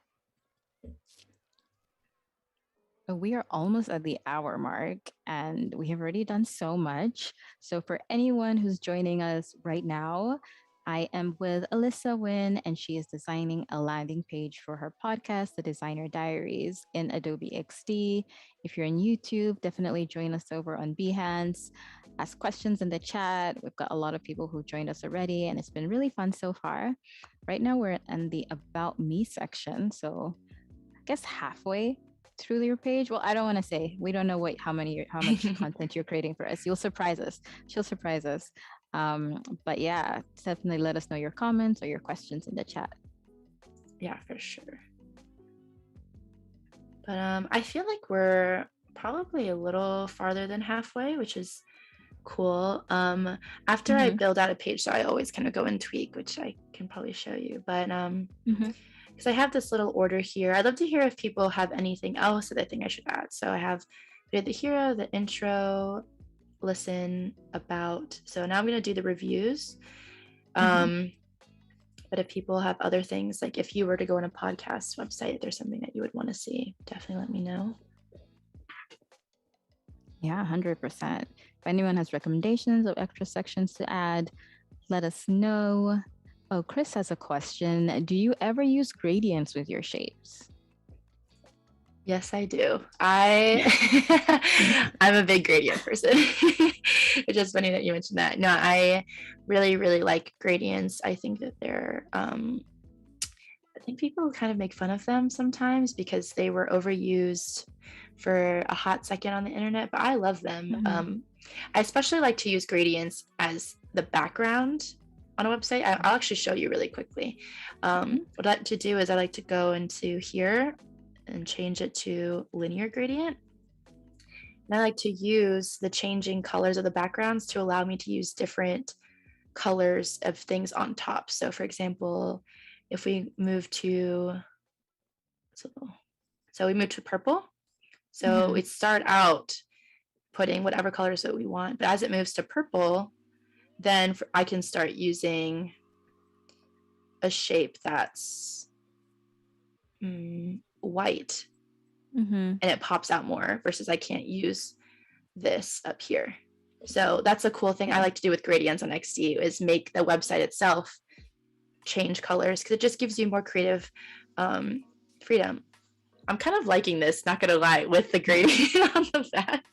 We are almost at the hour mark and we have already done so much. So, for anyone who's joining us right now, I am with Alyssa Nguyen and she is designing a landing page for her podcast, The Designer Diaries, in Adobe XD. If you're on YouTube, definitely join us over on Behance. Ask questions in the chat. We've got a lot of people who joined us already and it's been really fun so far. Right now, we're in the About Me section. So, I guess halfway through your page. Well, I don't want to say. We don't know how much content you're creating for us. You'll surprise us. She'll surprise us. But yeah, definitely let us know your comments or your questions in the chat.
yeah, for sure. But I feel like we're probably a little farther than halfway, which is cool. After I
Mm-hmm.
build out a page, so I always kind of go and tweak, which I can probably show you. But
Mm-hmm.
because I have this little order here, I'd love to hear if people have anything else that they think I should add. So I have we had the hero, the intro, listen, about. So now I'm gonna do the reviews.
Mm-hmm.
Um, but if people have other things, like if you were to go on a podcast website, if there's something that you would want to see, definitely let me know.
Yeah, 100%. If anyone has recommendations of extra sections to add, let us know. Oh, Chris has a question. Do you ever use gradients with your shapes?
Yes, I do. I'm a big gradient person. It's just funny that you mentioned that. No, I really, really like gradients. I think that I think people kind of make fun of them sometimes because they were overused for a hot second on the internet, but I love them.
Mm-hmm.
I especially like to use gradients as the background on a website. I'll actually show you really quickly. What I like to do is I like to go into here and change it to linear gradient. And I like to use the changing colors of the backgrounds to allow me to use different colors of things on top. So for example, if we move to, so we move to purple. So
Mm-hmm.
we start out putting whatever colors that we want, but as it moves to purple, then I can start using a shape that's white,
Mm-hmm.
and it pops out more versus I can't use this up here. So that's a cool thing I
Yeah.
like to do with gradients on XD is make the website itself change colors because it just gives you more creative freedom. I'm kind of liking this, not gonna lie, with the gradient on the back.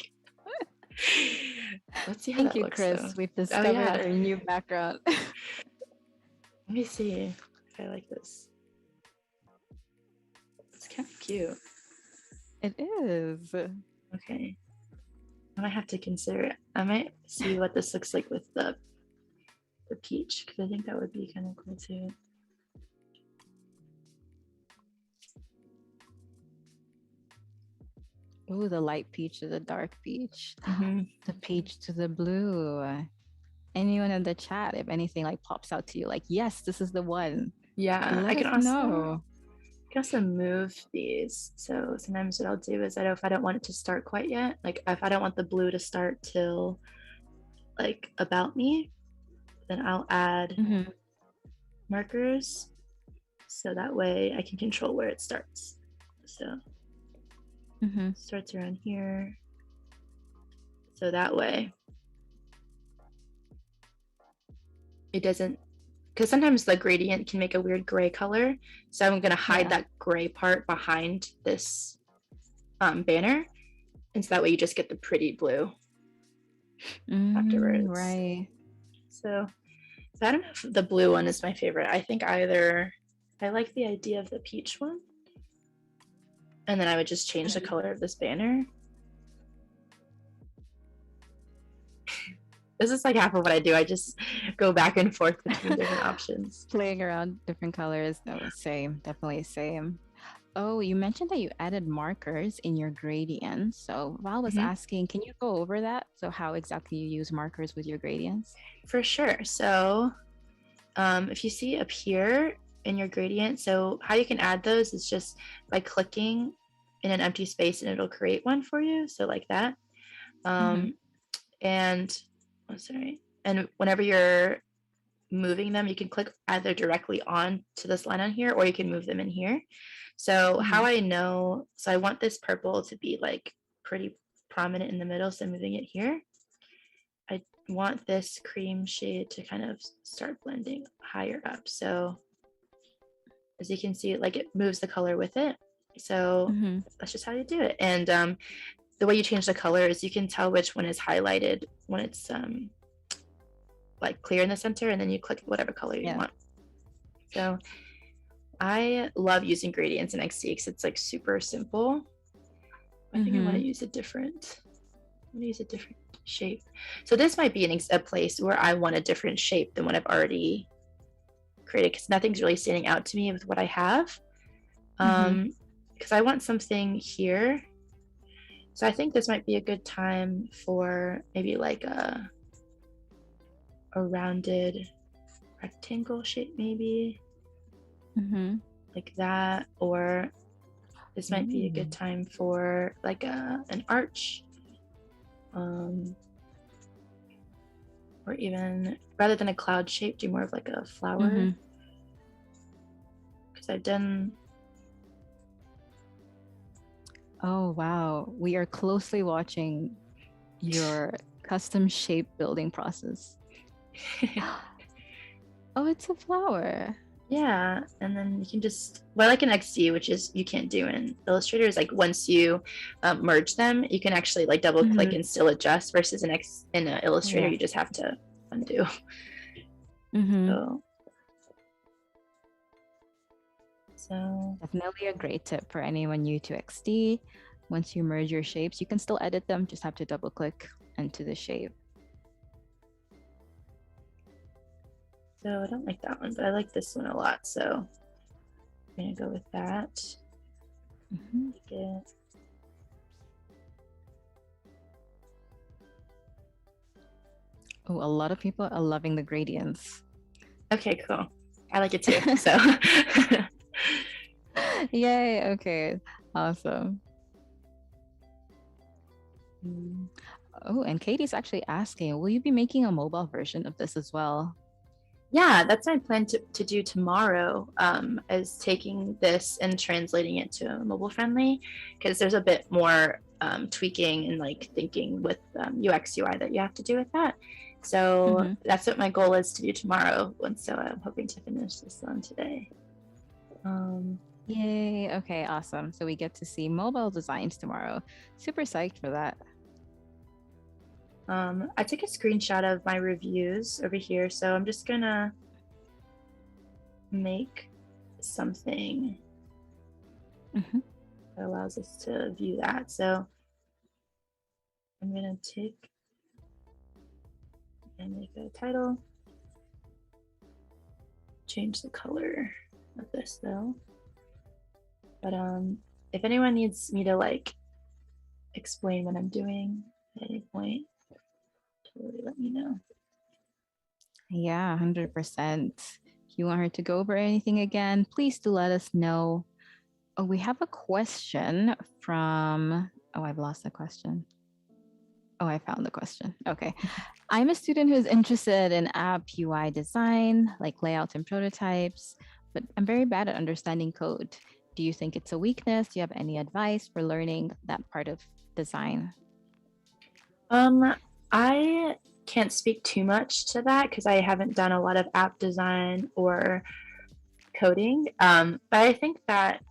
Let's see how
Thank
that
you,
looks though.
Chris. We've
Oh
discovered
yeah.
our new background.
Let me see if I like this. It's kind of cute.
It is.
Okay. I might have to consider it. I might see what this looks like with the peach because I think that would be kind of cool too.
Oh, the light peach to the dark peach.
Mm-hmm.
The peach to the blue. Anyone in the chat, if anything like pops out to you, like, yes, this is the one.
Yeah,
Let us know.
I can also move these. So sometimes what I'll do is if I don't want it to start quite yet, like if I don't want the blue to start till like about me, then I'll add
Mm-hmm.
markers so that way I can control where it starts. So
Mm-hmm.
starts around here. So that way it doesn't, because sometimes the gradient can make a weird gray color. So I'm going to hide that gray part behind this banner. And so that way you just get the pretty blue afterwards.
Right.
So I don't know if the blue one is my favorite. I think either I like the idea of the peach one. And then I would just change the color of this banner. This is like half of what I do. I just go back and forth between different options.
Playing around different colors. No, same. Definitely same. Oh, you mentioned that you added markers in your gradients. So Val was asking, can you go over that? So how exactly you use markers with your gradients?
For sure. So if you see up here in your gradient, so how you can add those is just by clicking in an empty space and it'll create one for you. So like that. And and whenever you're moving them, you can click either directly on to this line on here, or you can move them in here. So how I know, so I want this purple to be like pretty prominent in the middle. So I'm moving it here. I want this cream shade to kind of start blending higher up. So as you can see, like it moves the color with it. So that's just how you do it. And the way you change the color is you can tell which one is highlighted when it's like clear in the center, and then you click whatever color you want. So I love using gradients in XD because it's like super simple. I think I want to use a different shape. So this might be a place where I want a different shape than what I've already created because nothing's really standing out to me with what I have. Because I want something here. So I think this might be a good time for maybe like a rounded rectangle shape, maybe like that. Or this might be a good time for like an arch, or even rather than a cloud shape, do more of like a flower. Because I've done.
Oh wow, we are closely watching your custom shape building process. Oh, it's a flower.
Yeah, and then you can just, what I like in XD, which is you can't do in Illustrator, is like once you merge them, you can actually like double click
Mm-hmm.
and still adjust. Versus in an Illustrator,
Yeah.
you just have to undo.
Mm-hmm.
So, so
Definitely a great tip for anyone new to XD. Once you merge your shapes, you can still edit them, just have to double click into the shape.
So I don't like that one, but I like this one a lot. So I'm gonna go with that.
Mm-hmm. Oh, a lot of people are loving the gradients.
Okay, cool. I like it too. So
Yay. Okay. Awesome. Oh, and Katie's actually asking, will you be making a mobile version of this as well?
yeah, that's my plan to do tomorrow, is taking this and translating it to mobile friendly, because there's a bit more tweaking and like thinking with UX UI that you have to do with that. So
Mm-hmm.
that's what my goal is to do tomorrow. And so I'm hoping to finish this one today.
Yay. Okay, awesome. So we get to see mobile designs tomorrow. Super psyched for that.
I took a screenshot of my reviews over here, so I'm just gonna make something
Mm-hmm.
that allows us to view that. So I'm gonna take and make a title. Change the color of this though. But if anyone needs me to like explain what I'm doing at any point, totally let me know.
Yeah, 100%. If you want her to go over anything again, please do let us know. Oh, we have a question from, oh, I've lost the question. Oh, I found the question. Okay. I'm a student who's interested in app UI design, like layouts and prototypes, but I'm very bad at understanding code. Do you think it's a weakness? Do you have any advice for learning that part of design?
I can't speak too much to that because I haven't done a lot of app design or coding. But I think that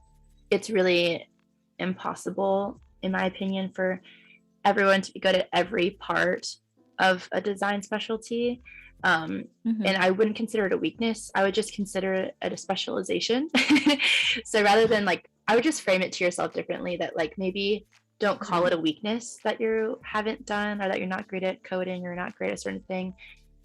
it's really impossible, in my opinion, for everyone to be good at every part of a design specialty.
Mm-hmm.
And I wouldn't consider it a weakness. I would just consider it a specialization. So rather than like, I would just frame it to yourself differently, that like maybe don't call it a weakness that you haven't done or that you're not great at coding or not great at a certain thing,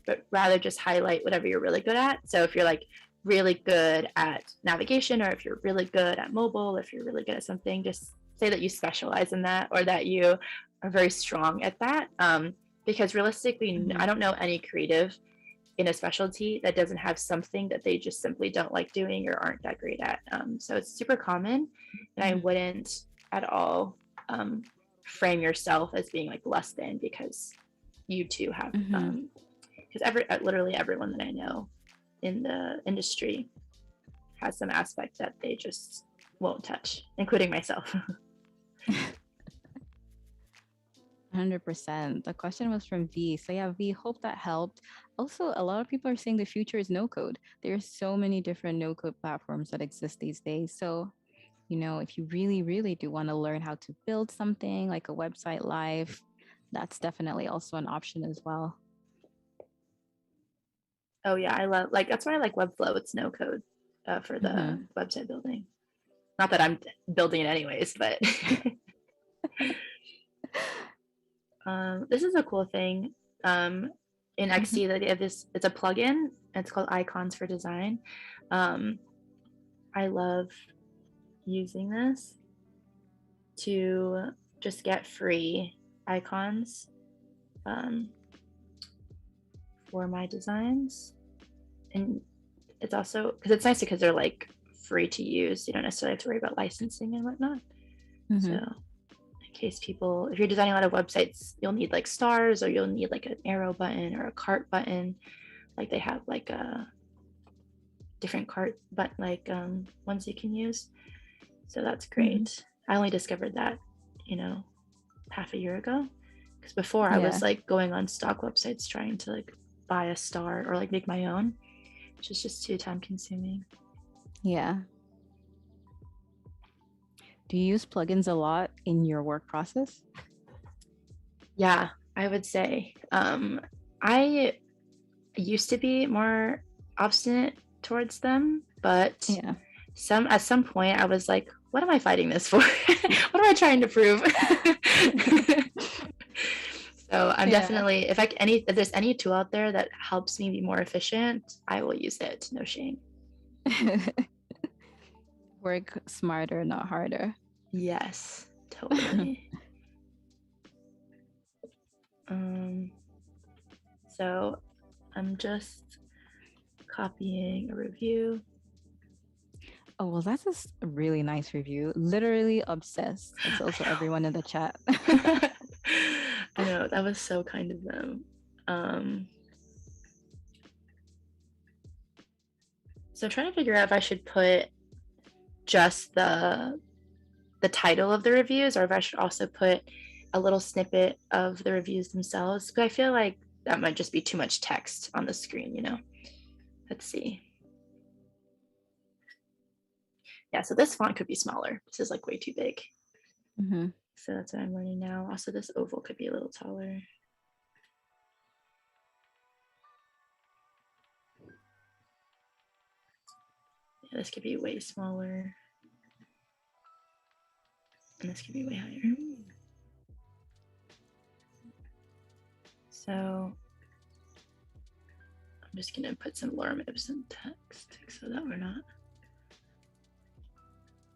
but rather just highlight whatever you're really good at. So if you're like really good at navigation, or if you're really good at mobile, if you're really good at something, just say that you specialize in that or that you are very strong at that. Because realistically,
Mm-hmm.
I don't know any creative in a specialty that doesn't have something that they just simply don't like doing or aren't that great at. So it's super common, and I
Mm-hmm.
wouldn't at all frame yourself as being like less than because you too have,
Mm-hmm.
because literally everyone that I know in the industry has some aspect that they just won't touch, including myself.
100%. The question was from V. So, yeah, V, hope that helped. Also, a lot of people are saying the future is no code. There's so many different no code platforms that exist these days. So, if you really, really do want to learn how to build something like a website live, that's definitely also an option as well.
Oh yeah, I love, like, that's why I like Webflow. It's no code for
Mm-hmm.
the website building. Not that I'm building it anyways, but this is a cool thing. In
Mm-hmm.
XD, that they have this, it's a plugin. It's called Icons for Design. Um, I love using this to just get free icons for my designs. And it's also, because it's nice because they're like free to use. You don't necessarily have to worry about licensing and whatnot. So
Mm-hmm.
in case people, if you're designing a lot of websites, you'll need like stars, or you'll need like an arrow button or a cart button. Like they have like a different cart but like ones you can use. So that's
Mm-hmm.
great. I only discovered that, half a year ago, because before I was
Yeah.
like going on stock websites trying to like buy a star or like make my own. which is just too time consuming.
Yeah. Do you use plugins a lot in your work process?
Yeah, I would say. I used to be more obstinate towards them, but
Yeah.
at some point I was like, what am I fighting this for? What am I trying to prove? So I'm
Yeah.
definitely, if there's any tool out there that helps me be more efficient, I will use it. No shame.
Work smarter, not harder.
Yes, totally. So I'm just copying a review.
Oh, well, that's a really nice review. Literally obsessed. That's also everyone in the chat.
I know, that was so kind of them. So I'm trying to figure out if I should put just the title of the reviews, or if I should also put a little snippet of the reviews themselves. But I feel like that might just be too much text on the screen, you know? Let's see. Yeah, so this font could be smaller. This is like way too big.
Mm-hmm.
So that's what I'm learning now. Also, this oval could be a little taller. Yeah, this could be way smaller. And this could be way higher. So I'm just gonna put some Lorem Ipsum text so that we're not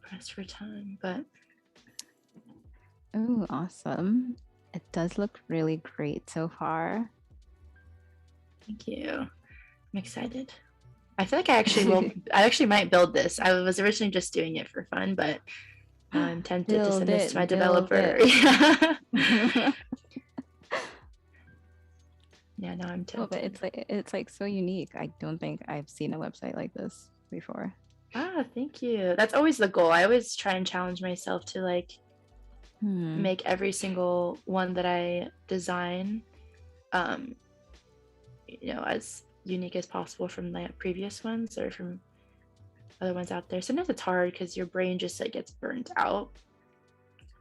pressed for time, but.
Oh, awesome. It does look really great so far.
Thank you. I'm excited. I feel like I actually might build this. I was originally just doing it for fun, but now I'm tempted to send this to my developer. Yeah. Yeah, now I'm
Oh, but
tempted.
it's like so unique. I don't think I've seen a website like this before.
Ah, thank you. That's always the goal. I always try and challenge myself to like make every single one that I design as unique as possible from the previous ones or from other ones out there. Sometimes it's hard because your brain just like gets burnt out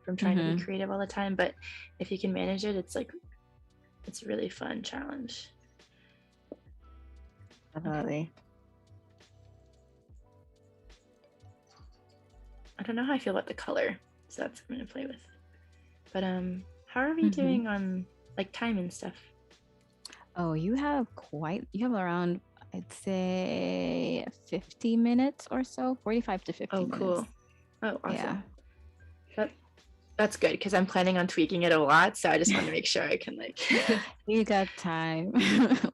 from trying to be creative all the time, but if you can manage it, it's a really fun challenge.
Definitely.
I don't know how I feel about the color, so that's what I'm gonna play with. But how are we doing on like time and stuff?
Oh, you have around, I'd say 50 minutes or so, 45 to 50 minutes.
Cool. Oh, awesome.
Yeah.
That's good because I'm planning on tweaking it a lot, so I just want to make sure I can like.
You got time,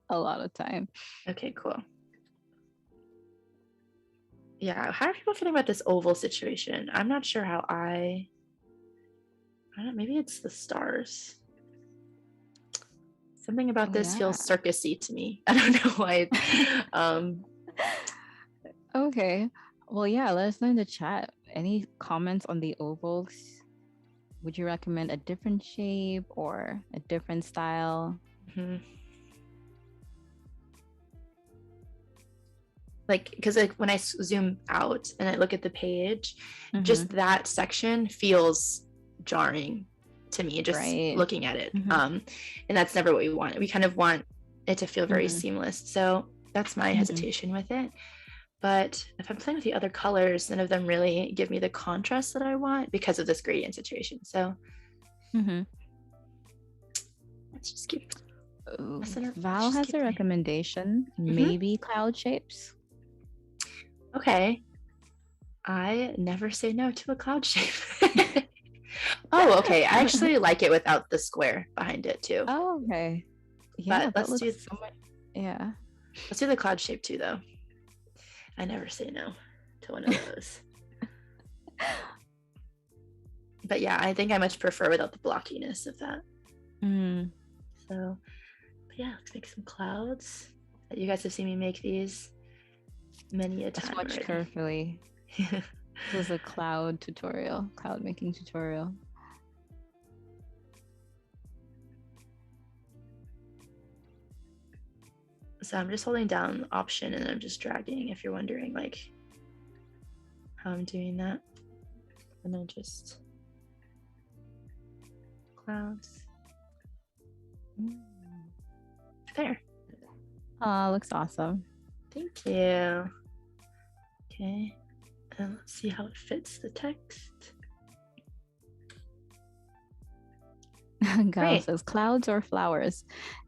a lot of time.
Okay, cool. Yeah, how are people feeling about this oval situation? I'm not sure how I don't know, maybe it's the stars. Something about this feels circusy to me. I don't know why.
Okay. Well, yeah, let us know in the chat. Any comments on the ovals? Would you recommend a different shape or a different style?
Like, because like when I zoom out and I look at the page, just that section feels jarring to me, just looking at it. And that's never what we want. We kind of want it to feel very seamless. So that's my hesitation with it. But if I'm playing with the other colors, none of them really give me the contrast that I want because of this gradient situation. So let's just keep.
Val has a recommendation, maybe cloud shapes.
Okay. I never say no to a cloud shape. Oh, okay. I actually like it without the square behind it too.
Oh, okay. Yeah,
but let's do
so much. Yeah.
Let's do the cloud shape too, though. I never say no to one of those. But yeah, I think I much prefer without the blockiness of that. So, but yeah, let's make some clouds. You guys have seen me make these many a time.
Watch carefully. This is a cloud making tutorial.
So I'm just holding down Option and I'm just dragging, if you're wondering like how I'm doing that. And then just clouds. There.
Oh, looks awesome.
Thank you. Okay. And let's see how it fits the text.
Gal
Great.
says clouds or flowers.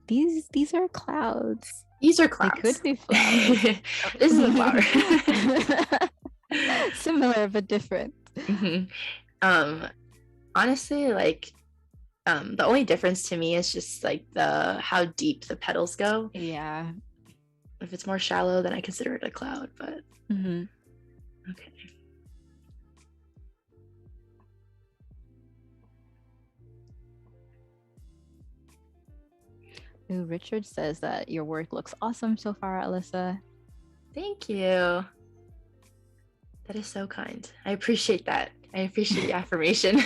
These are clouds.
These are
They
clouds.
could be flowers.
This is a flower.
Similar but different.
Honestly, like the only difference to me is just like how deep the petals go.
Yeah.
If it's more shallow, then I consider it a cloud, but okay.
Ooh, Richard says that your work looks awesome so far, Alyssa.
Thank you. That is so kind. I appreciate that. I appreciate the affirmation.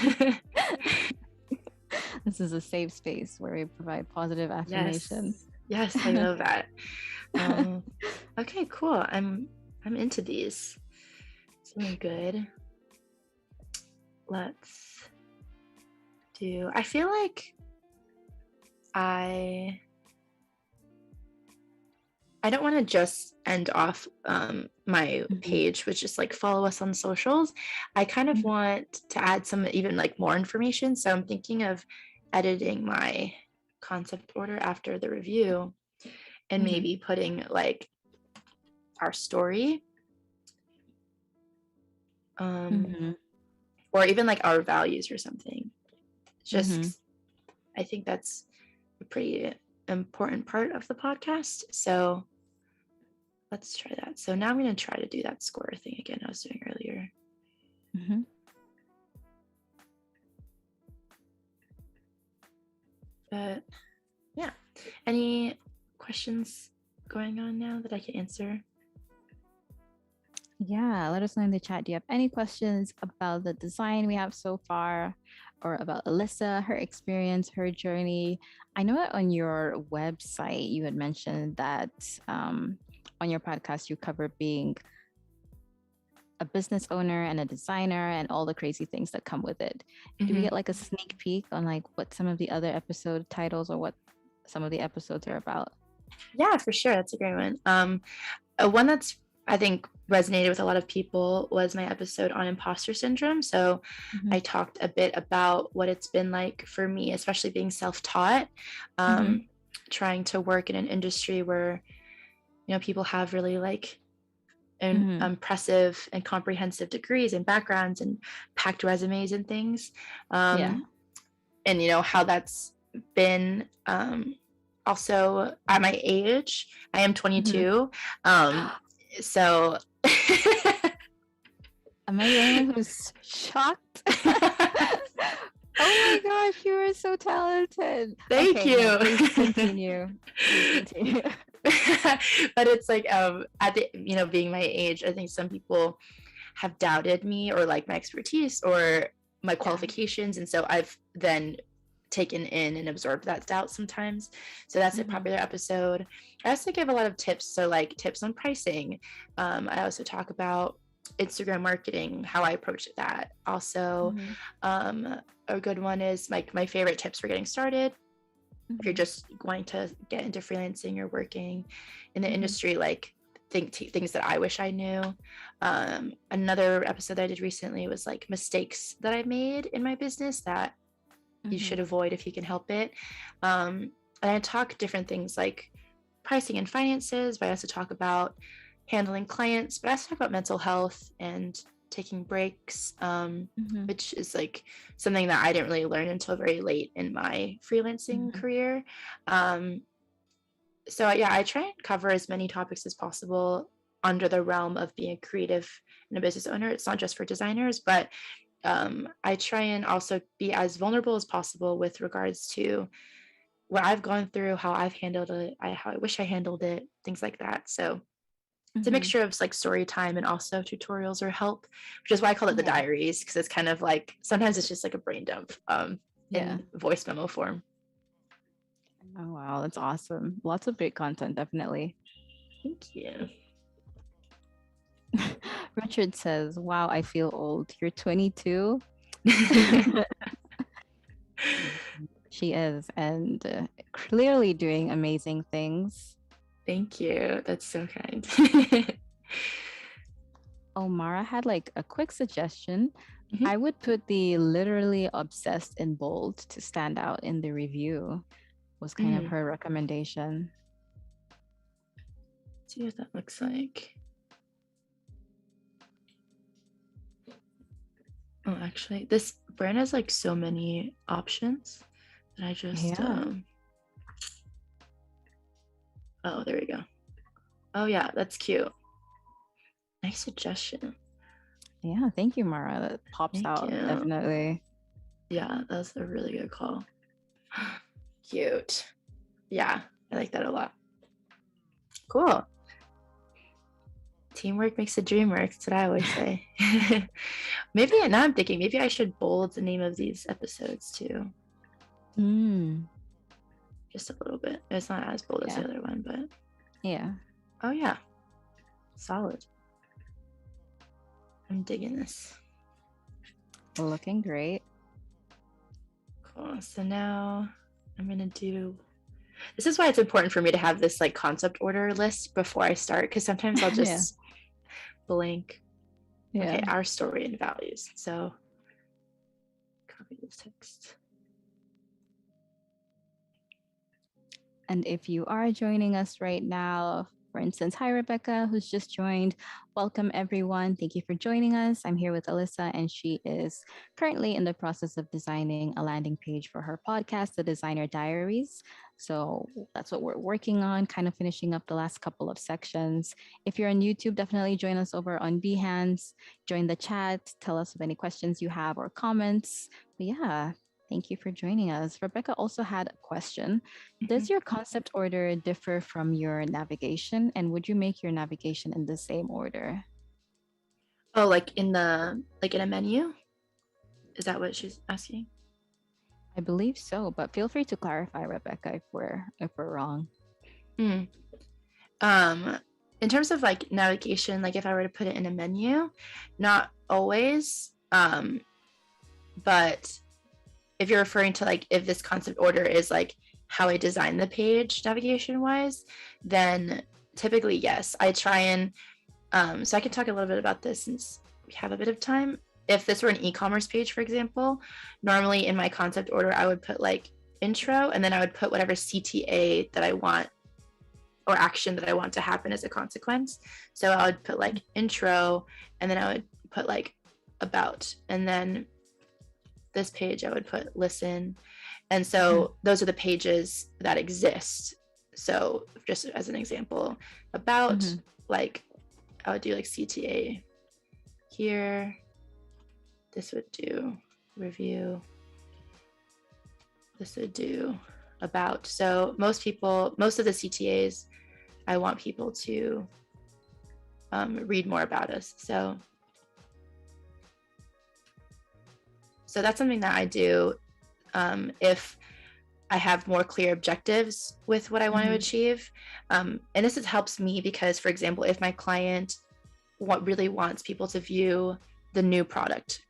This is a safe space where we provide positive affirmation.
Yes, I love that. Okay, cool. I'm into these. It's really good. Let's do. I feel like I don't want to just end off my page with just like follow us on socials. I kind of want to add some even like more information. So I'm thinking of editing my concept order after the review and maybe putting like our story or even like our values or something. Just I think that's a pretty important part of the podcast. So let's try that. So now I'm going to try to do that square thing again I was doing earlier. But yeah, any questions going on now that I can answer?
Yeah, let us know in the chat. Do you have any questions about the design we have so far or about Alyssa, her experience, her journey? I know that on your website, you had mentioned that on your podcast, you cover being a business owner and a designer and all the crazy things that come with it. Do we get like a sneak peek on like what some of the other episode titles or what some of the episodes are about?
Yeah, for sure. That's a great one. One that's I think resonated with a lot of people was my episode on imposter syndrome. So I talked a bit about what it's been like for me, especially being self-taught, trying to work in an industry where, you know, people have really like impressive and comprehensive degrees and backgrounds and packed resumes and things. And, you know, how that's been also at my age. I am 22. So
am I the only one who's shocked? Oh my gosh, you are so talented.
Thank you.
No, please continue.
But it's like at the, you know, being my age, I think some people have doubted me or like my expertise or my qualifications, and so I've then taken in and absorbed that doubt sometimes. So that's a popular episode. I also give a lot of tips, so like tips on pricing. I also talk about Instagram marketing, how I approach that. Also, a good one is like my favorite tips for getting started. If you're just going to get into freelancing or working in the industry, like things that I wish I knew. Another episode that I did recently was like mistakes that I made in my business that you should avoid if you can help it. And I talk different things like pricing and finances, but I also talk about handling clients, but I also talk about mental health and taking breaks, which is like something that I didn't really learn until very late in my freelancing career. So yeah, I try and cover as many topics as possible under the realm of being a creative and a business owner. It's not just for designers, but I try and also be as vulnerable as possible with regards to what I've gone through, how I've handled it, how I wish I handled it, things like that. So it's a mixture of like story time and also tutorials or help, which is why I call it the diaries, because it's kind of like sometimes it's just like a brain dump in voice memo form.
Oh wow, that's awesome. Lots of great content, definitely.
Thank you.
Richard says, wow, I feel old. You're 22? She is, and clearly doing amazing things.
Thank you. That's so kind.
Oh, Mara had like a quick suggestion.
Mhm.
I would put the literally obsessed in bold to stand out in the review, was kind of her recommendation.
Let's see what that looks like. Oh, actually, this brand has like so many options that I just, oh, there we go. Oh yeah, that's cute. Nice suggestion.
Yeah, thank you, Mara. That pops
Thank
out,
you.
definitely.
Yeah, that's a really good call. Cute. Yeah, I like that a lot. Cool. Teamwork makes the dream work. That's what I always say. Maybe now I'm thinking maybe I should bold the name of these episodes too. Just a little bit. It's not as bold as the other one, but
yeah.
Oh yeah. Solid. I'm digging this.
Looking great.
Cool. So now I'm gonna do. This is why it's important for me to have this like concept order list before I start, because sometimes I'll just blank. Okay, our story and values. So copy this text.
And if you are joining us right now, for instance, hi, Rebecca, who's just joined. Welcome, everyone. Thank you for joining us. I'm here with Alyssa, and she is currently in the process of designing a landing page for her podcast, The Designer Diaries. So that's what we're working on, kind of finishing up the last couple of sections. If you're on YouTube, definitely join us over on Behance, join the chat, tell us of any questions you have or comments. But yeah, thank you for joining us. Rebecca also had a question. Does your concept order differ from your navigation? And would you make your navigation in the same order?
Oh, like in a menu? Is that what she's asking?
I believe so, but feel free to clarify, Rebecca, if we're wrong.
In terms of like navigation, like if I were to put it in a menu, not always. But if you're referring to like if this concept order is like how I design the page navigation wise, then typically yes. I try and so I can talk a little bit about this since we have a bit of time. If this were an e-commerce page, for example, normally in my concept order, I would put like intro, and then I would put whatever CTA that I want or action that I want to happen as a consequence. So I would put like intro, and then I would put like about, and then this page I would put listen. And so those are the pages that exist. So just as an example, about like I would do like CTA here. This would do review. This would do about. So most of the CTAs, I want people to read more about us. So that's something that I do if I have more clear objectives with what I want to achieve. And this helps me because, for example, if my client really wants people to view the new product,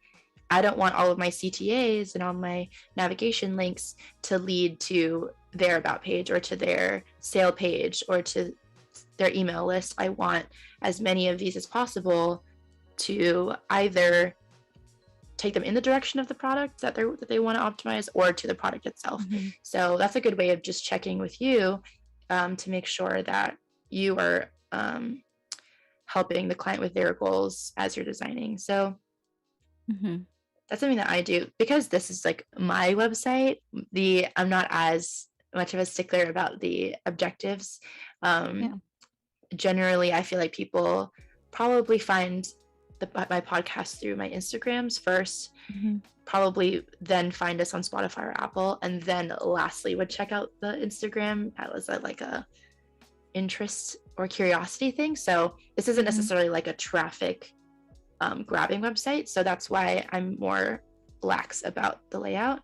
I don't want all of my CTAs and all my navigation links to lead to their about page or to their sale page or to their email list. I want as many of these as possible to either take them in the direction of the product that they want to optimize or to the product itself. So that's a good way of just checking with you to make sure that you are helping the client with their goals as you're designing. So that's something that I do because this is like my website. I'm not as much of a stickler about the objectives. Generally, I feel like people probably find my podcast through my Instagrams first, probably then find us on Spotify or Apple, and then lastly would check out the Instagram as like a interest or curiosity thing. So this isn't necessarily like a traffic grabbing website. So that's why I'm more lax about the layout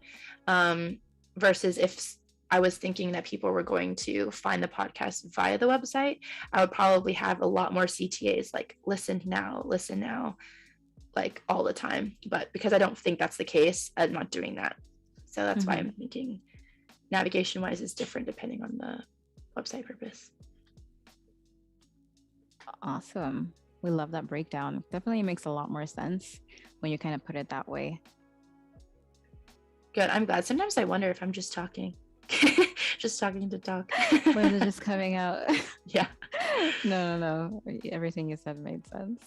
versus if I was thinking that people were going to find the podcast via the website, I would probably have a lot more CTAs like listen now, like all the time. But because I don't think that's the case, I'm not doing that. So that's why I'm thinking navigation wise is different depending on the website purpose.
Awesome. We love that breakdown. Definitely makes a lot more sense when you kind of put it that way.
Good. I'm glad. Sometimes I wonder if I'm just talking. Just talking to talk.
Or is it just coming out?
Yeah.
No. Everything you said made sense.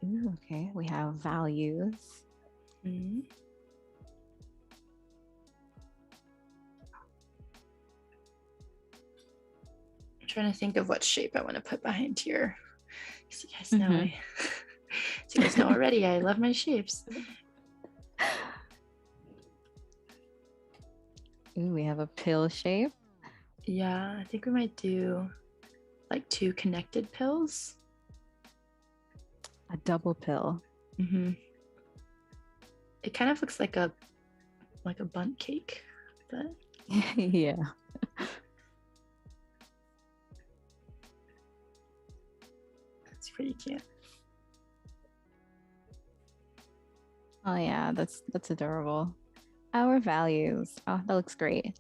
Ooh, okay. We have values.
Mm-hmm. I'm trying to think of what shape I want to put behind here. So you guys know so you guys know already, I love my shapes.
Ooh, we have a pill shape.
Yeah, I think we might do like 2 connected pills.
A double pill.
Mm-hmm. It kind of looks like a bundt cake, but
yeah.
That's pretty cute.
Oh yeah, that's adorable. Our values. Oh, that looks great.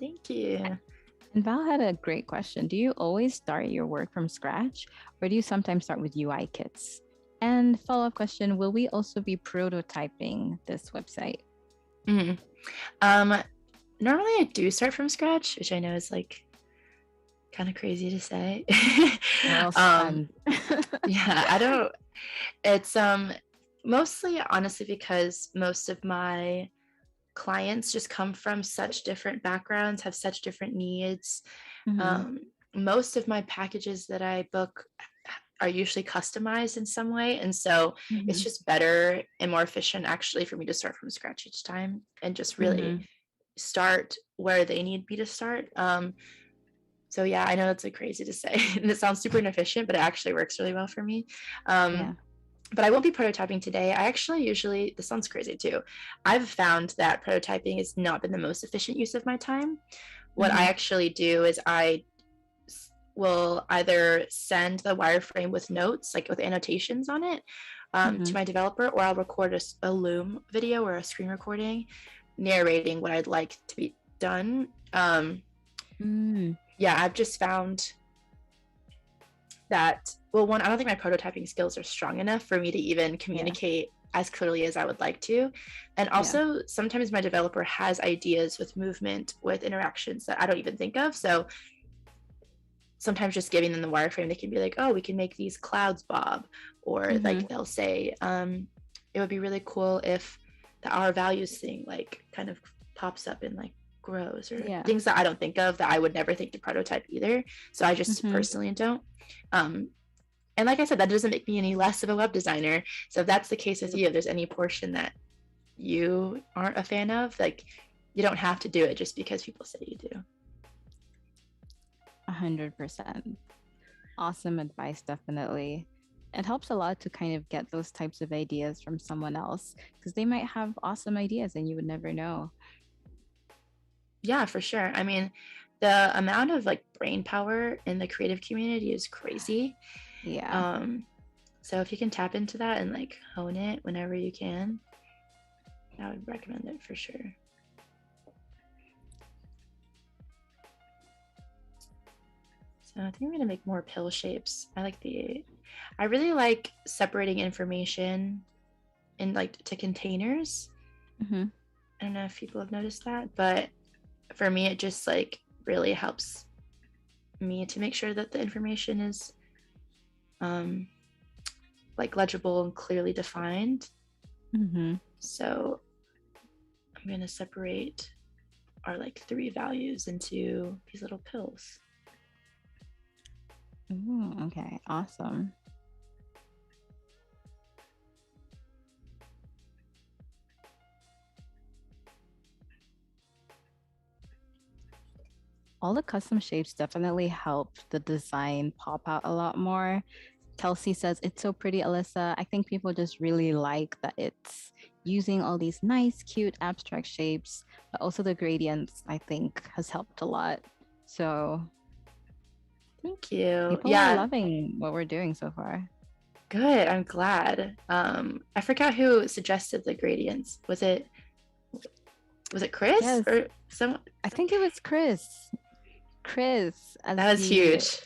Thank you.
And Val had a great question. Do you always start your work from scratch, or do you sometimes start with UI kits? And follow-up question, will we also be prototyping this website?
Mm-hmm. Normally I do start from scratch, which I know is like kind of crazy to say.
Well,
yeah, I don't, it's mostly honestly because most of my clients just come from such different backgrounds, have such different needs. Most of my packages that I book are usually customized in some way, and so it's just better and more efficient actually for me to start from scratch each time and just really start where they need me to start. So yeah, I know that's like crazy to say and it sounds super inefficient, but it actually works really well for me. But I won't be prototyping today. I actually usually, this sounds crazy too, I've found that prototyping has not been the most efficient use of my time. What I actually do is I will either send the wireframe with notes, like with annotations on it, to my developer, or I'll record a Loom video or a screen recording narrating what I'd like to be done. Yeah, I've just found that, well, one, I don't think my prototyping skills are strong enough for me to even communicate as clearly as I would like to. And also sometimes my developer has ideas with movement, with interactions that I don't even think of. So sometimes just giving them the wireframe, they can be like, oh, we can make these clouds bob, or like they'll say, it would be really cool if the our values thing like kind of pops up and like grows, or things that I don't think of that I would never think to prototype either. So I just personally don't. And like I said, that doesn't make me any less of a web designer. So if that's the case with you, if there's any portion that you aren't a fan of, like you don't have to do it just because people say you do.
100%. Awesome advice, definitely. It helps a lot to kind of get those types of ideas from someone else because they might have awesome ideas and you would never know.
Yeah, for sure. I mean, the amount of like brain power in the creative community is crazy.
Yeah.
So if you can tap into that and like hone it whenever you can, I would recommend it for sure. So I think I'm gonna make more pill shapes. I really like separating information in like to containers. I don't know if people have noticed that, but for me, it just like really helps me to make sure that the information is like legible and clearly defined. So I'm gonna separate our like 3 values into these little pills.
Ooh, okay, awesome. All the custom shapes definitely help the design pop out a lot more. Kelsey says, it's so pretty, Alyssa. I think people just really like that it's using all these nice, cute, abstract shapes, but also the gradients, I think, has helped a lot. So
Thank you.
people are
Yeah,
loving what we're doing so far.
good. I'm glad. I forgot who suggested the gradients. Was it Chris
Yes,
or someone?
I think it was Chris. Chris, as
That was
the
huge.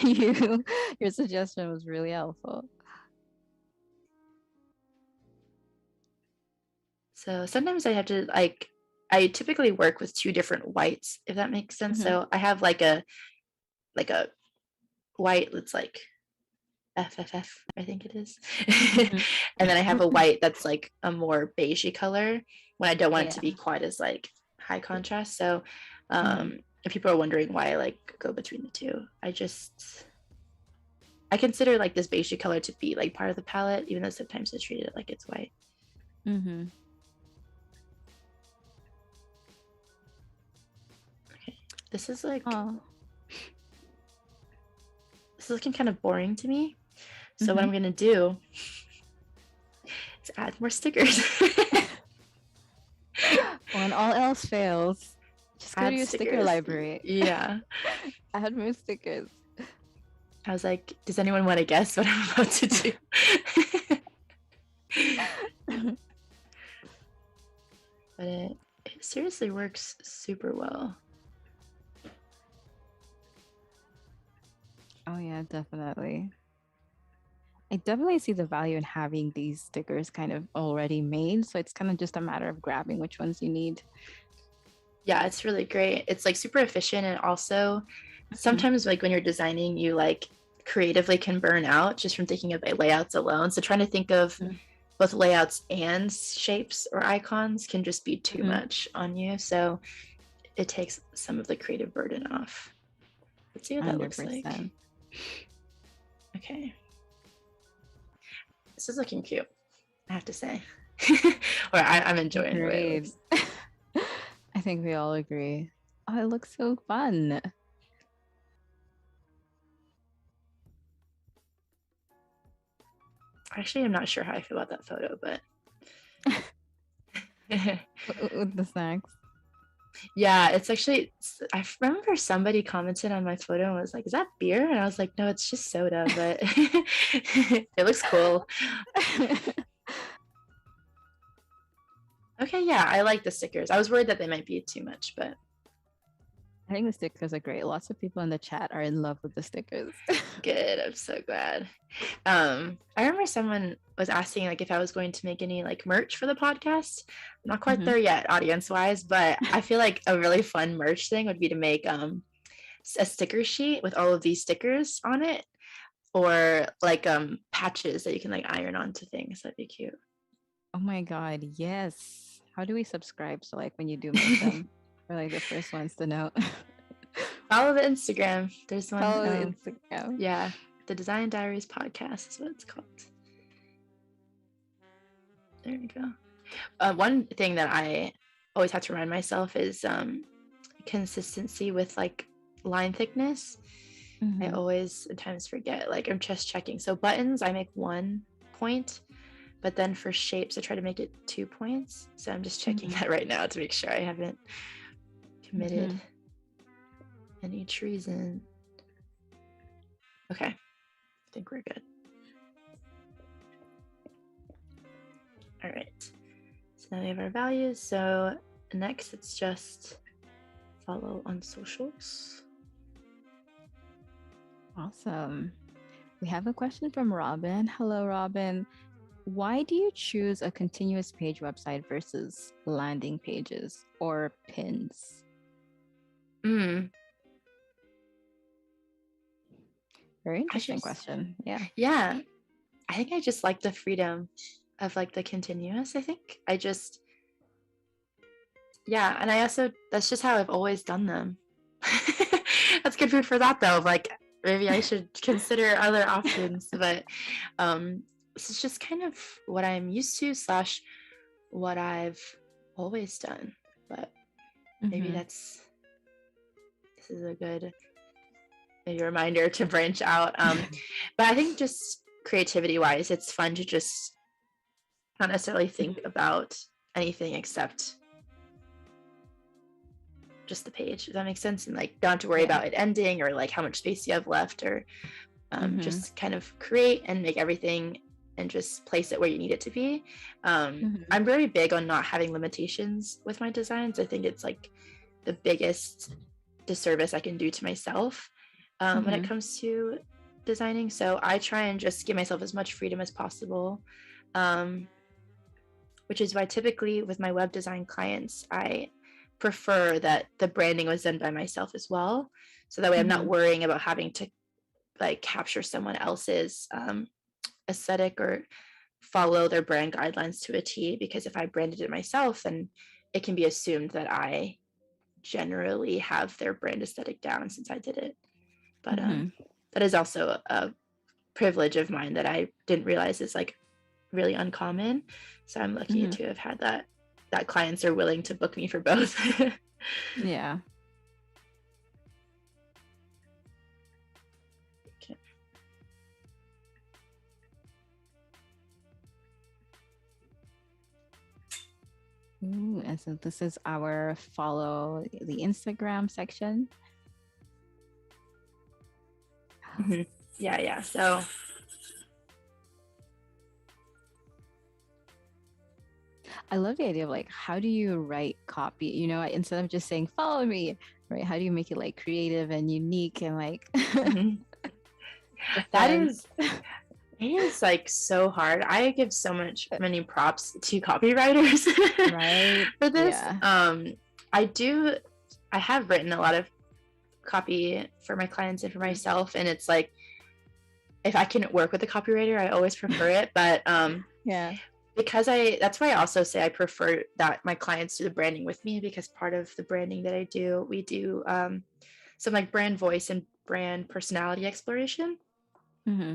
you, your suggestion was really helpful.
So sometimes I have to like, I typically work with two different whites, if that makes sense.
Mhm.
So I have like a white that's like FFF, I think it is.
Mhm.
And then I have a white that's like a more beigey color when I don't want it to
Yeah.
be quite as like high contrast. So
Mhm.
if people are wondering why I like go between the two, I consider like this beigey color to be like part of the palette, even though sometimes I treat it like it's white.
Mhm.
Okay. This is like
Oh.
this is looking kind of boring to me. So what
Mhm.
I'm gonna do is add more stickers.
When all else fails, just go to
Add
your sticker
stickers.
library.
Yeah.
Add more stickers.
I was like, does anyone want to guess what I'm about to do? But it seriously works super well.
Oh yeah, definitely. I definitely see the value in having these stickers kind of already made. So it's kind of just a matter of grabbing which ones you need.
Yeah, it's really great. It's like super efficient, and also
Mhm.
sometimes like when you're designing, you like creatively can burn out just from thinking of layouts alone. So trying to think of
Mhm.
both layouts and shapes or icons can just be too
Mhm.
much on you. So it takes some of the creative burden off. Let's see what that looks like.
100%.
Okay, this is looking cute, I have to say. Or I'm enjoying the way it
Agreed.
looks.
I think we all agree. Oh, it looks so fun.
Actually, I'm not sure how I feel about that photo, but
With the snacks.
yeah, it's actually, I remember somebody commented on my photo and was like, is that beer? And I was like, no, it's just soda, but it looks cool. Okay, yeah, I like the stickers. I was worried that they might be too much, but
I think the stickers are great. Lots of people in the chat are in love with the stickers.
good. I'm so glad. I remember someone was asking like if I was going to make any like merch for the podcast. I'm not quite
Mhm.
there yet, audience wise, but I feel like a really fun merch thing would be to make a sticker sheet with all of these stickers on it, or like patches that you can like iron onto things. That'd be cute.
Oh my God, yes. How do we subscribe? So, like, when you do make them, we're like the first ones to know.
Follow the Instagram. There's one.
Follow the Instagram.
Yeah, the Design Diaries podcast is what it's called. There you go. One thing that I always have to remind myself is consistency with like line thickness. I
Mhm.
always sometimes forget. Like I'm just checking. So buttons, I make 1 point, but then for shapes, I try to make it 2 points. So I'm just checking
Mhm.
that right now to make sure I haven't committed
Mhm.
any treason. Okay, I think we're good. All right. So now we have our values. So next, it's just follow on socials.
Awesome. We have a question from Robin. Hello, Robin. Why do you choose a continuous page website versus landing pages or pins?
Mm,
Very
I
interesting
just,
question. Yeah.
yeah, I think I just like the freedom of like the continuous. I think I just, yeah, and I also, that's just how I've always done them. That's good food for that though. Like maybe I should consider other options, but this is just kind of what I'm used to slash what I've always done. But maybe
Mhm.
this is a good maybe reminder to branch out. But I think just creativity wise, it's fun to just not necessarily think about anything except just the page. Does that make sense? And like don't have to worry about it ending or like how much space you have left, or just kind of create and make everything and just place it where you need it to be. I'm very big on not having limitations with my designs. I think it's like the biggest disservice I can do to myself when it comes to designing. So I try and just give myself as much freedom as possible, which is why typically with my web design clients, I prefer that the branding was done by myself as well. So that way I'm not worrying about having to like capture someone else's aesthetic or follow their brand guidelines to a T, because if I branded it myself, then it can be assumed that I generally have their brand aesthetic down since I did it. But that is also a privilege of mine that I didn't realize is like really uncommon. So I'm lucky to have had that clients are willing to book me for both.
Yeah.
Okay.
Ooh, and so this is our follow the Instagram section.
Yeah. So
I love the idea of like, how do you write copy? You know, instead of just saying follow me, right? How do you make it like creative and unique and like
that is it is like so hard. I give so many props to copywriters
right
for this.
Yeah.
I have written a lot of copy for my clients and for myself, and it's like if I can work with a copywriter, I always prefer it. But
yeah,
because that's why I also say I prefer that my clients do the branding with me, because part of the branding that I do, we do some like brand voice and brand personality exploration.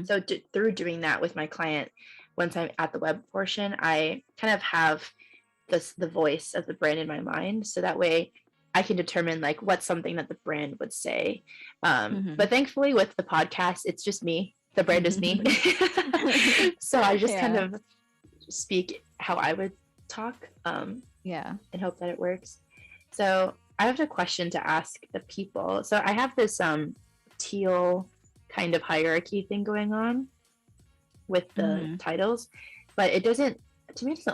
So through doing that with my client, once I'm at the web portion, I kind of have the voice of the brand in my mind. So that way I can determine like what's something that the brand would say. But thankfully with the podcast, it's just me. The brand is me. So I just kind of speak how I would talk and hope that it works. So I have a question to ask the people. So I have this teal kind of hierarchy thing going on with the titles, but it doesn't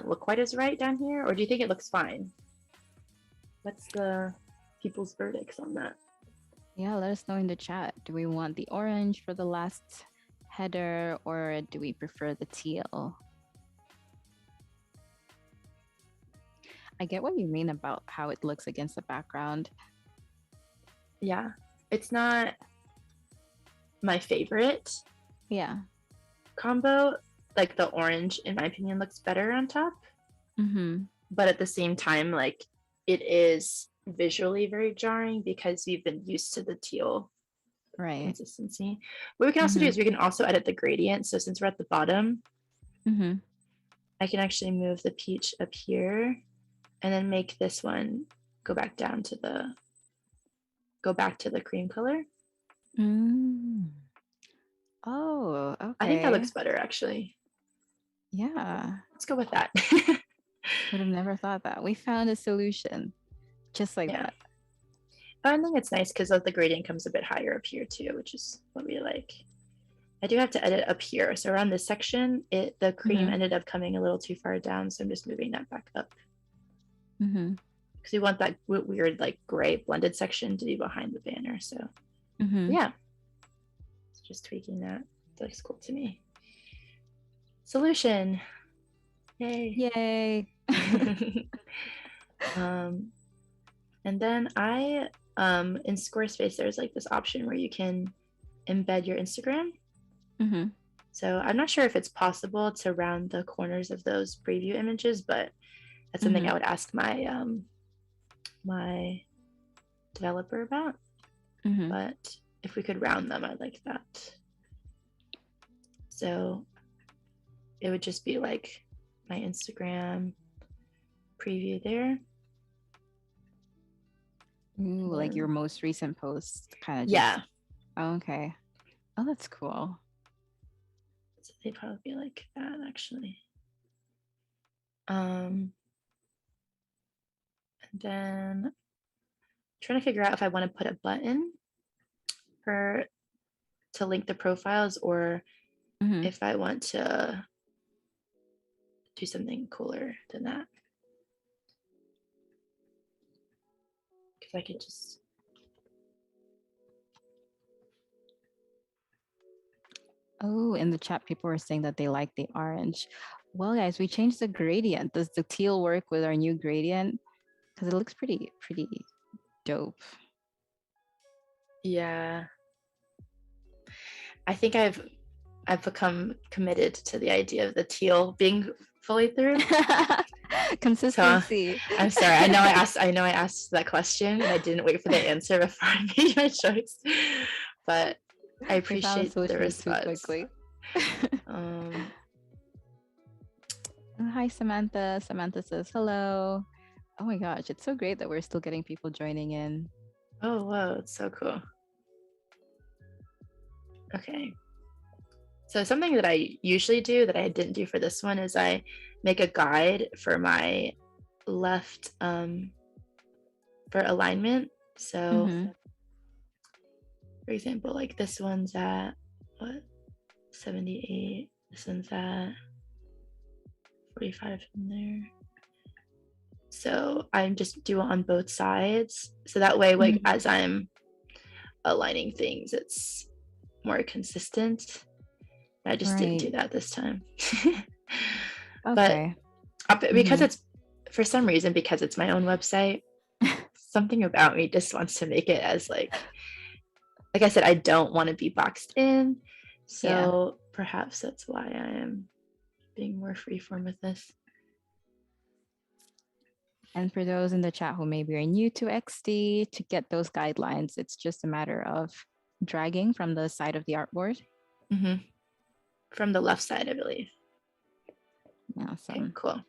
look quite as right down here. Or do you think it looks fine? What's the people's verdicts on that?
Yeah, let us know in the chat. Do we want the orange for the last header, or do we prefer the teal? I get what you mean about how it looks against the background.
Yeah, it's not my favorite combo. Like the orange, in my opinion, looks better on top. But at the same time, like it is visually very jarring because we've been used to the teal consistency. What we can also do is we can also edit the gradient. So since we're at the bottom, I can actually move the peach up here and then make this one go back down to the cream color.
Oh, okay.
I think that looks better actually.
Yeah.
Let's go with that.
Would have never thought that. We found a solution just like that.
I think it's nice because the gradient comes a bit higher up here too, which is what we like. I do have to edit up here. So around this section, the cream ended up coming a little too far down. So I'm just moving that back up. Because we want that weird like gray blended section to be behind the banner. So yeah, just tweaking that. That looks cool to me. Solution. Yay. And then I in Squarespace, there's like this option where you can embed your Instagram. So I'm not sure if it's possible to round the corners of those preview images, but that's something I would ask my my developer about. But if we could round them, I'd like that. So it would just be like my Instagram preview there.
Ooh, like your most recent post kind of Oh, okay. Oh, that's cool.
So they'd probably be like that actually. And then trying to figure out if I want to put a button to link the profiles, or if I want to do something cooler than that. Because I could just.
Oh, in the chat, people were saying that they like the orange. Well, guys, we changed the gradient. Does the teal work with our new gradient? Because it looks pretty dope.
Yeah. I think I've become committed to the idea of the teal being fully through.
Consistency.
So, I'm sorry. I know I asked that question and I didn't wait for the answer before I made my choice. But I appreciate the response.
Too quickly. Hi, Samantha. Samantha says hello. Oh my gosh, it's so great that we're still getting people joining in.
Oh, wow, it's so cool. Okay. So something that I usually do that I didn't do for this one is I make a guide for my left for alignment. So for example, like this one's at what, 78, this one's at 45 in there. So I just do it on both sides. So that way, like as I'm aligning things, it's more consistent. I just didn't do that this time.
Okay.
But because it's, for some reason, because it's my own website, something about me just wants to make it as like I said, I don't want to be boxed in. So perhaps that's why I am being more freeform with this.
And for those in the chat who maybe are new to XD, to get those guidelines, it's just a matter of dragging from the side of the artboard.
From the left side, I believe.
Awesome.
Okay, cool.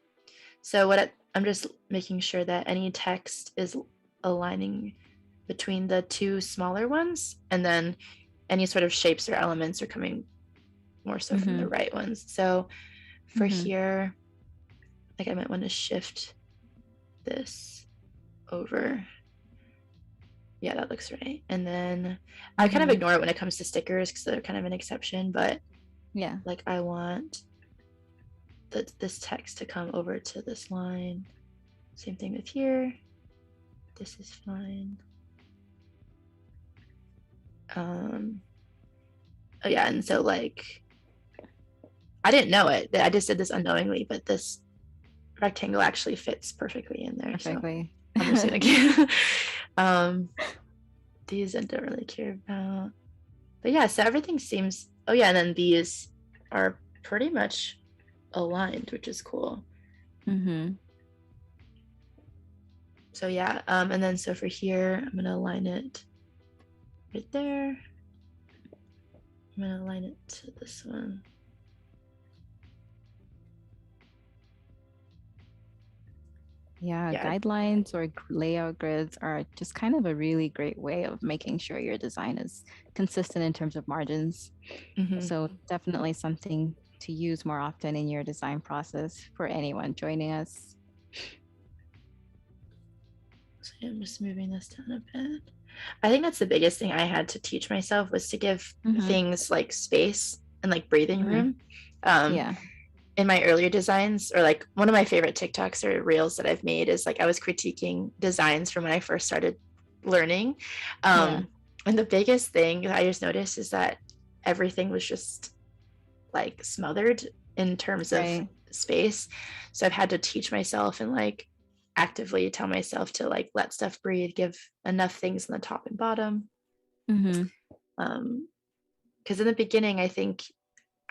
So I'm just making sure that any text is aligning between the two smaller ones, and then any sort of shapes or elements are coming more so from the right ones. So for here, like I might want to shift this over. Yeah, that looks right. And then I kind of ignore it when it comes to stickers because they're kind of an exception, but
yeah,
like I want this text to come over to this line. Same thing with here. This is fine. Oh yeah, and so like I didn't know it. I just did this unknowingly, but this rectangle actually fits perfectly in there. Perfectly. So I'm just gonna these I don't really care about. But yeah, so everything seems, oh yeah, and then these are pretty much aligned, which is cool. So yeah, and then so for here, I'm gonna align it right there. I'm gonna align it to this one.
Yeah, guidelines or layout grids are just kind of a really great way of making sure your design is consistent in terms of margins. So definitely something to use more often in your design process for anyone joining us.
So I'm just moving this down a bit. I think that's the biggest thing I had to teach myself, was to give things like space and like breathing room. In my earlier designs, or like one of my favorite TikToks or reels that I've made is like I was critiquing designs from when I first started learning. And the biggest thing that I just noticed is that everything was just like smothered in terms of space. So I've had to teach myself and like actively tell myself to like let stuff breathe, give enough things on the top and bottom. Because in the beginning, I think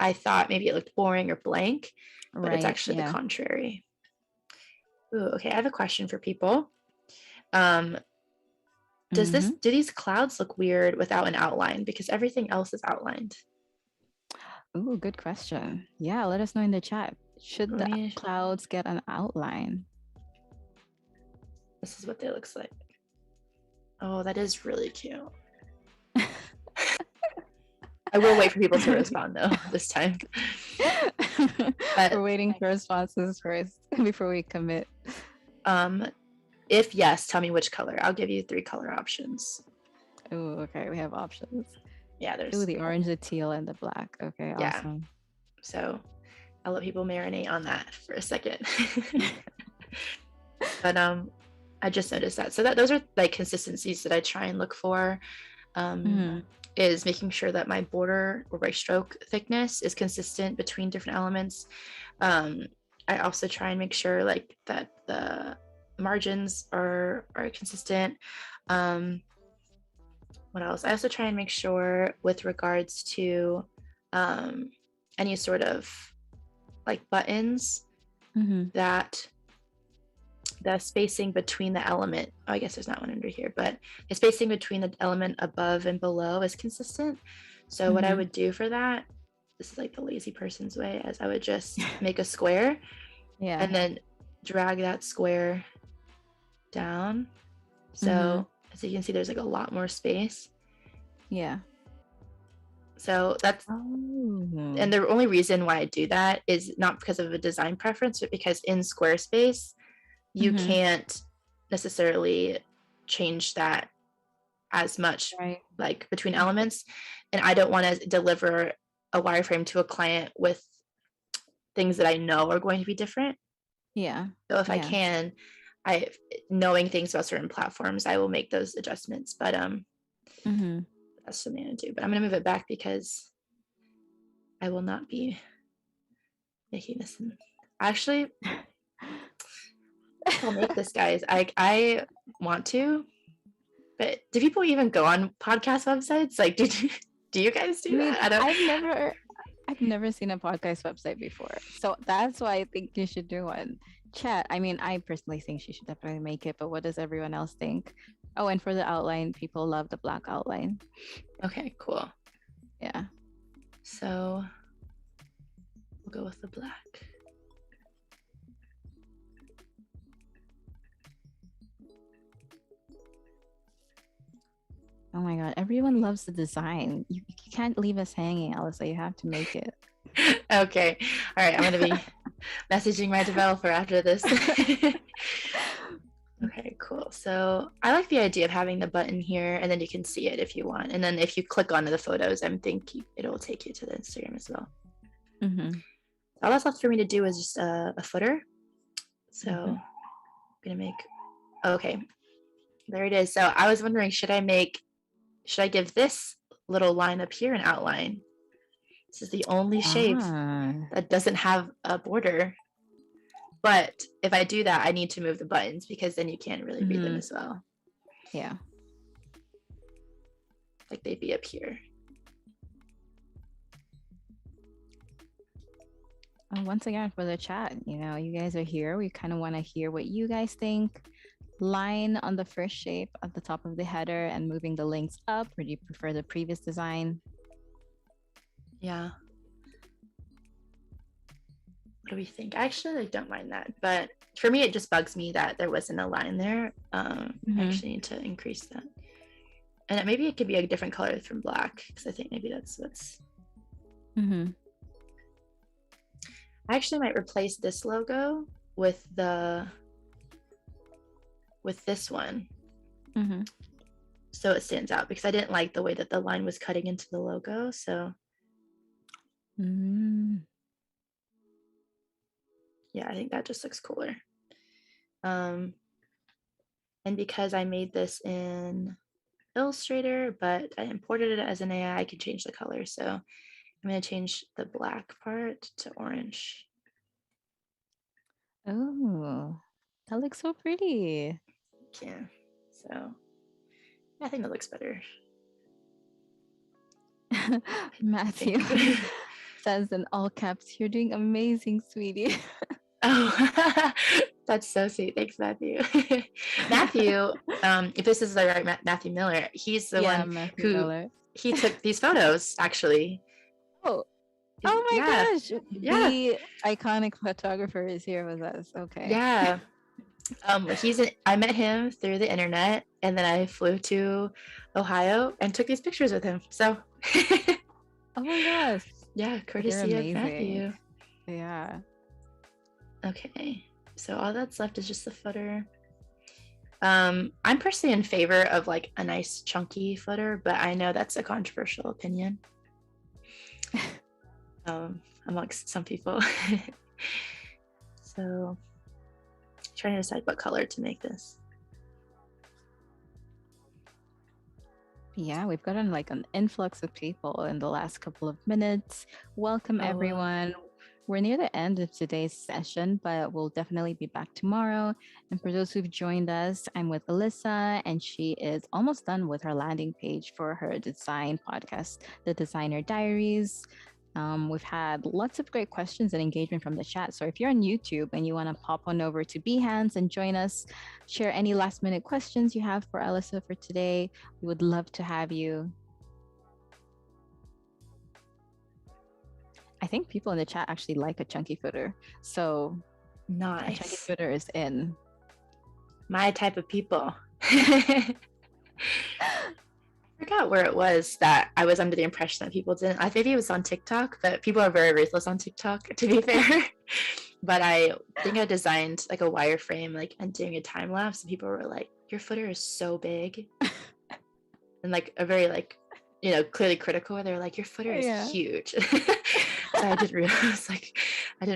I thought maybe it looked boring or blank, but it's actually the contrary. Ooh, okay, I have a question for people. Do these clouds look weird without an outline? Because everything else is outlined.
Ooh, good question. Yeah, let us know in the chat. Should the clouds get an outline?
This is what they look like. Oh, that is really cute. I will wait for people to respond though this time.
We're waiting for responses first. before we commit?
If yes, tell me which color. I'll give you 3 color options.
Oh, okay. We have options.
Yeah,
Oh,
there's
the orange, the teal, and the black. Okay,
yeah.
awesome.
So I'll let people marinate on that for a second. But I just noticed that. So that those are like consistencies that I try and look for. Is making sure that my border or my stroke thickness is consistent between different elements. I also try and make sure like that the margins are consistent. What else? I also try and make sure with regards to any sort of like buttons that the spacing between the element, oh, I guess there's not one under here, but the spacing between the element above and below is consistent. So what I would do for that, this is like the lazy person's way, as I would just make a square and then drag that square down. So as you can see, there's like a lot more space.
Yeah.
So that's, and the only reason why I do that is not because of a design preference, but because in Squarespace, you can't necessarily change that as much, like between elements. And I don't want to deliver a wireframe to a client with things that I know are going to be different.
Yeah.
So if I can, knowing things about certain platforms, I will make those adjustments. But that's something to do. But I'm gonna move it back because I will not be making this. Actually, I'll make this, guys. I want to, but do people even go on podcast websites? Like, do you guys do that?
I've never seen a podcast website before, so that's why I think you should do one. Chat. I mean, I personally think she should definitely make it, but what does everyone else think? Oh, and for the outline, people love the black outline.
Okay, cool.
Yeah.
So we'll go with the black.
Oh my God, everyone loves the design. You can't leave us hanging, Alyssa. You have to make it.
Okay. All right. I'm going to be messaging my developer after this. Okay, cool. So I like the idea of having the button here, and then you can see it if you want. And then if you click onto the photos, I'm thinking it'll take you to the Instagram as well. All that's left for me to do is just a footer. So I'm going to make, okay, there it is. So I was wondering, should I give this little line up here an outline? This is the only shape that doesn't have a border. But if I do that, I need to move the buttons because then you can't really read them as well.
Yeah.
Like they'd be up here.
Once again, for the chat, you guys are here. We kind of want to hear what you guys think. Line on the first shape at the top of the header and moving the links up, or do you prefer the previous design?
Yeah. What do we think? Actually, I don't mind that, but for me, it just bugs me that there wasn't a line there. I actually need to increase that, and maybe it could be a different color from black because I think maybe that's what's. I actually might replace this logo with this one, so it stands out because I didn't like the way that the line was cutting into the logo. So. Yeah, I think that just looks cooler. And because I made this in Illustrator, but I imported it as an AI, I can change the color. So I'm going to change the black part to orange.
Oh, that looks so pretty.
Yeah, so I think that looks better.
Matthew says in all caps, "You're doing amazing, sweetie."
Oh, that's so sweet. Thanks, Matthew. Matthew, if this is the right Matthew Miller, he's the one
Matthew Miller.
He took these photos, actually.
Oh my gosh.
Yeah.
The iconic photographer is here with us. Okay.
Yeah. I met him through the internet, and then I flew to Ohio and took these pictures with him. So
oh my gosh.
Yeah, courtesy of Matthew.
Yeah.
Okay. So all that's left is just the footer. I'm personally in favor of like a nice chunky footer, but I know that's a controversial opinion amongst some people. So trying to decide what color to make this.
Yeah, we've gotten like an influx of people in the last couple of minutes. Welcome, everyone. We're near the end of today's session, but we'll definitely be back tomorrow. And for those who've joined us, I'm with Alyssa, and she is almost done with her landing page for her design podcast, The Designer Diaries. We've had lots of great questions and engagement from the chat. So if you're on YouTube and you want to pop on over to Behance and join us, share any last minute questions you have for Alyssa for today, we would love to have you. I think people in the chat actually like a chunky footer. So
nice.
A chunky footer is in.
My type of people. I forgot where it was that I was under the impression that people didn't. I think it was on TikTok, but people are very ruthless on TikTok, to be fair. But I think I designed like a wireframe, like, and doing a time lapse, and people were like, "Your footer is so big," and like a very like, you know, clearly critical. They're like, "Your footer is huge." So I didn't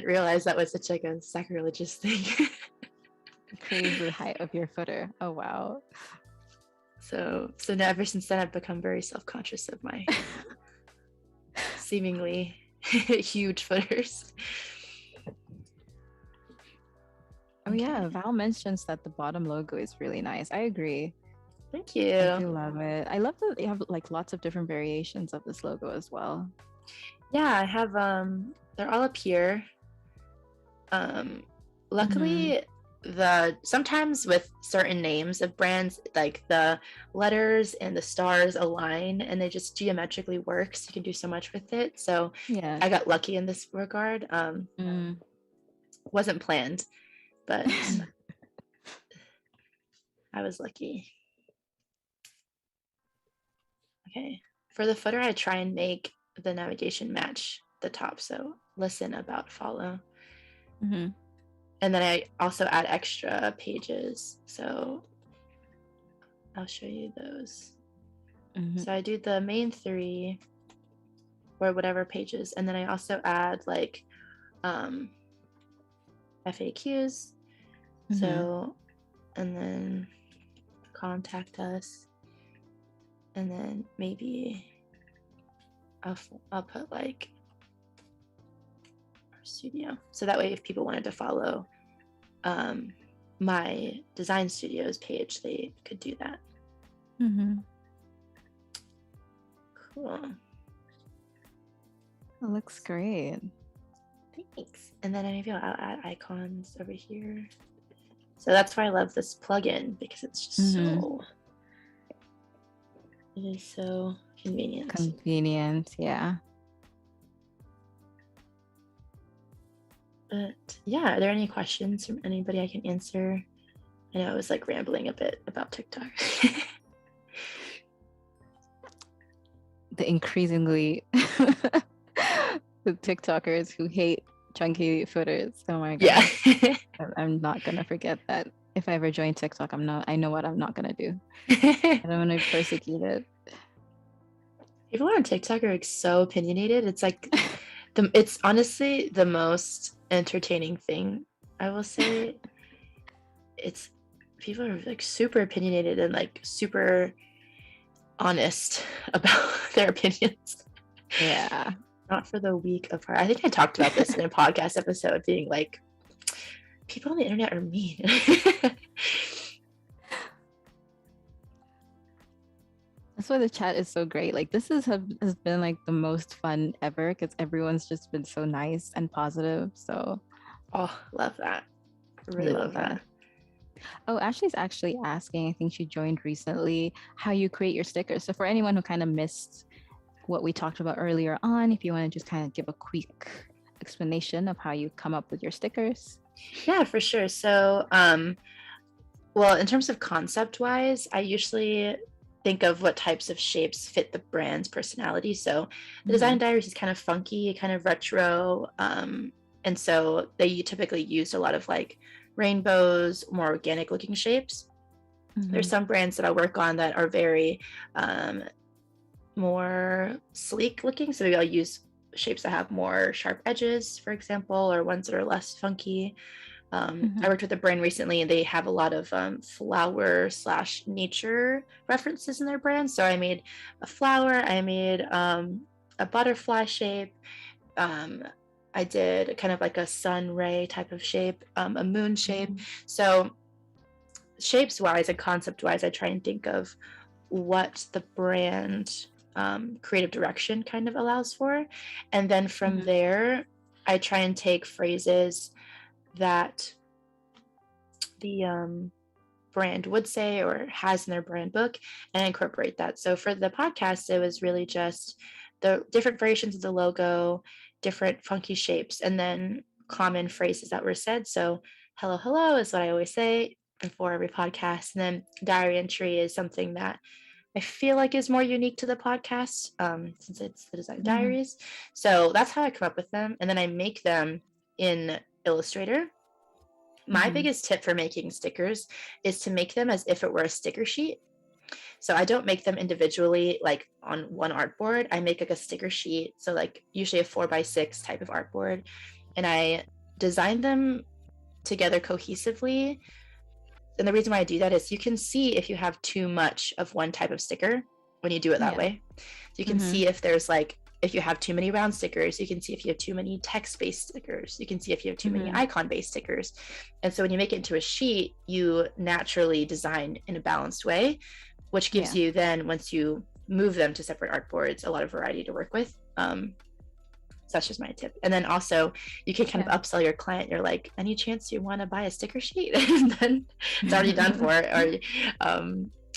realize that was such like a sacrilegious thing.
Crazy height of your footer. Oh wow.
So now ever since then I've become very self-conscious of my seemingly huge footers.
Oh yeah, Val mentions that the bottom logo is really nice. I agree.
Thank you.
I do love it. I love that you have like lots of different variations of this logo as well.
Yeah, I have they're all up here. Luckily sometimes with certain names of brands, like the letters and the stars align and they just geometrically work, so you can do so much with it. So yeah, I got lucky in this regard. Wasn't planned, but I was lucky. Okay, for the footer I try and make the navigation match the top, so listen, about, follow. And then I also add extra pages, so I'll show you those. So I do the main 3 or whatever pages, and then I also add like FAQs. So, and then contact us, and then maybe I'll put like our studio, so that way if people wanted to follow my design studios page, they could do that. Cool.
It looks great.
Thanks. And then maybe I'll add icons over here. So that's why I love this plugin, because it's just it is so convenient.
Yeah.
But yeah, are there any questions from anybody I can answer? I know I was like rambling a bit about TikTok.
The increasingly the TikTokers who hate chunky footers. Oh my god.
Yeah.
I'm not gonna forget that. If I ever join TikTok, I know what I'm not gonna do. I don't want to be persecuted.
People on TikTok are like so opinionated. It's like it's honestly the most entertaining thing, I will say. It's people are like super opinionated and like super honest about their opinions.
Yeah.
Not for the weak of heart. I think I talked about this in a podcast episode, being like, people on the internet are mean.
That's why the chat is so great. Like this has been like the most fun ever, because everyone's just been so nice and positive. So
love that. Really love that.
Oh, Ashley's actually asking, I think she joined recently, how you create your stickers. So for anyone who kind of missed what we talked about earlier on, if you want to just kind of give a quick explanation of how you come up with your stickers.
Yeah, for sure. So well, in terms of concept wise, I usually think of what types of shapes fit the brand's personality. So the Design Diaries is kind of funky, kind of retro, and so they typically used a lot of like rainbows, more organic looking shapes. There's some brands that I work on that are very more sleek looking. So maybe I'll use shapes that have more sharp edges, for example, or ones that are less funky. I worked with a brand recently and they have a lot of flower / nature references in their brand. So I made a flower, I made a butterfly shape. I did kind of like a sun ray type of shape, a moon shape. So shapes wise and concept wise, I try and think of what the brand creative direction kind of allows for. And then from there, I try and take phrases that the brand would say or has in their brand book and incorporate that. So for the podcast, it was really just the different variations of the logo, different funky shapes, and then common phrases that were said. So hello, hello is what I always say before every podcast. And then diary entry is something that I feel like is more unique to the podcast since it's the design diaries. So that's how I come up with them. And then I make them in Illustrator. My biggest tip for making stickers is to make them as if it were a sticker sheet. So I don't make them individually like on one artboard. I make like a sticker sheet. So like usually a 4x6 type of artboard. And I design them together cohesively. And the reason why I do that is you can see if you have too much of one type of sticker when you do it that way. So you can see if there's like, if you have too many round stickers, you can see if you have too many text-based stickers, you can see if you have too many icon-based stickers. And so when you make it into a sheet, you naturally design in a balanced way, which gives you then, once you move them to separate artboards, a lot of variety to work with. So that's just my tip. And then also you can kind of upsell your client. You're like, any chance you want to buy a sticker sheet? And then it's already done for it, or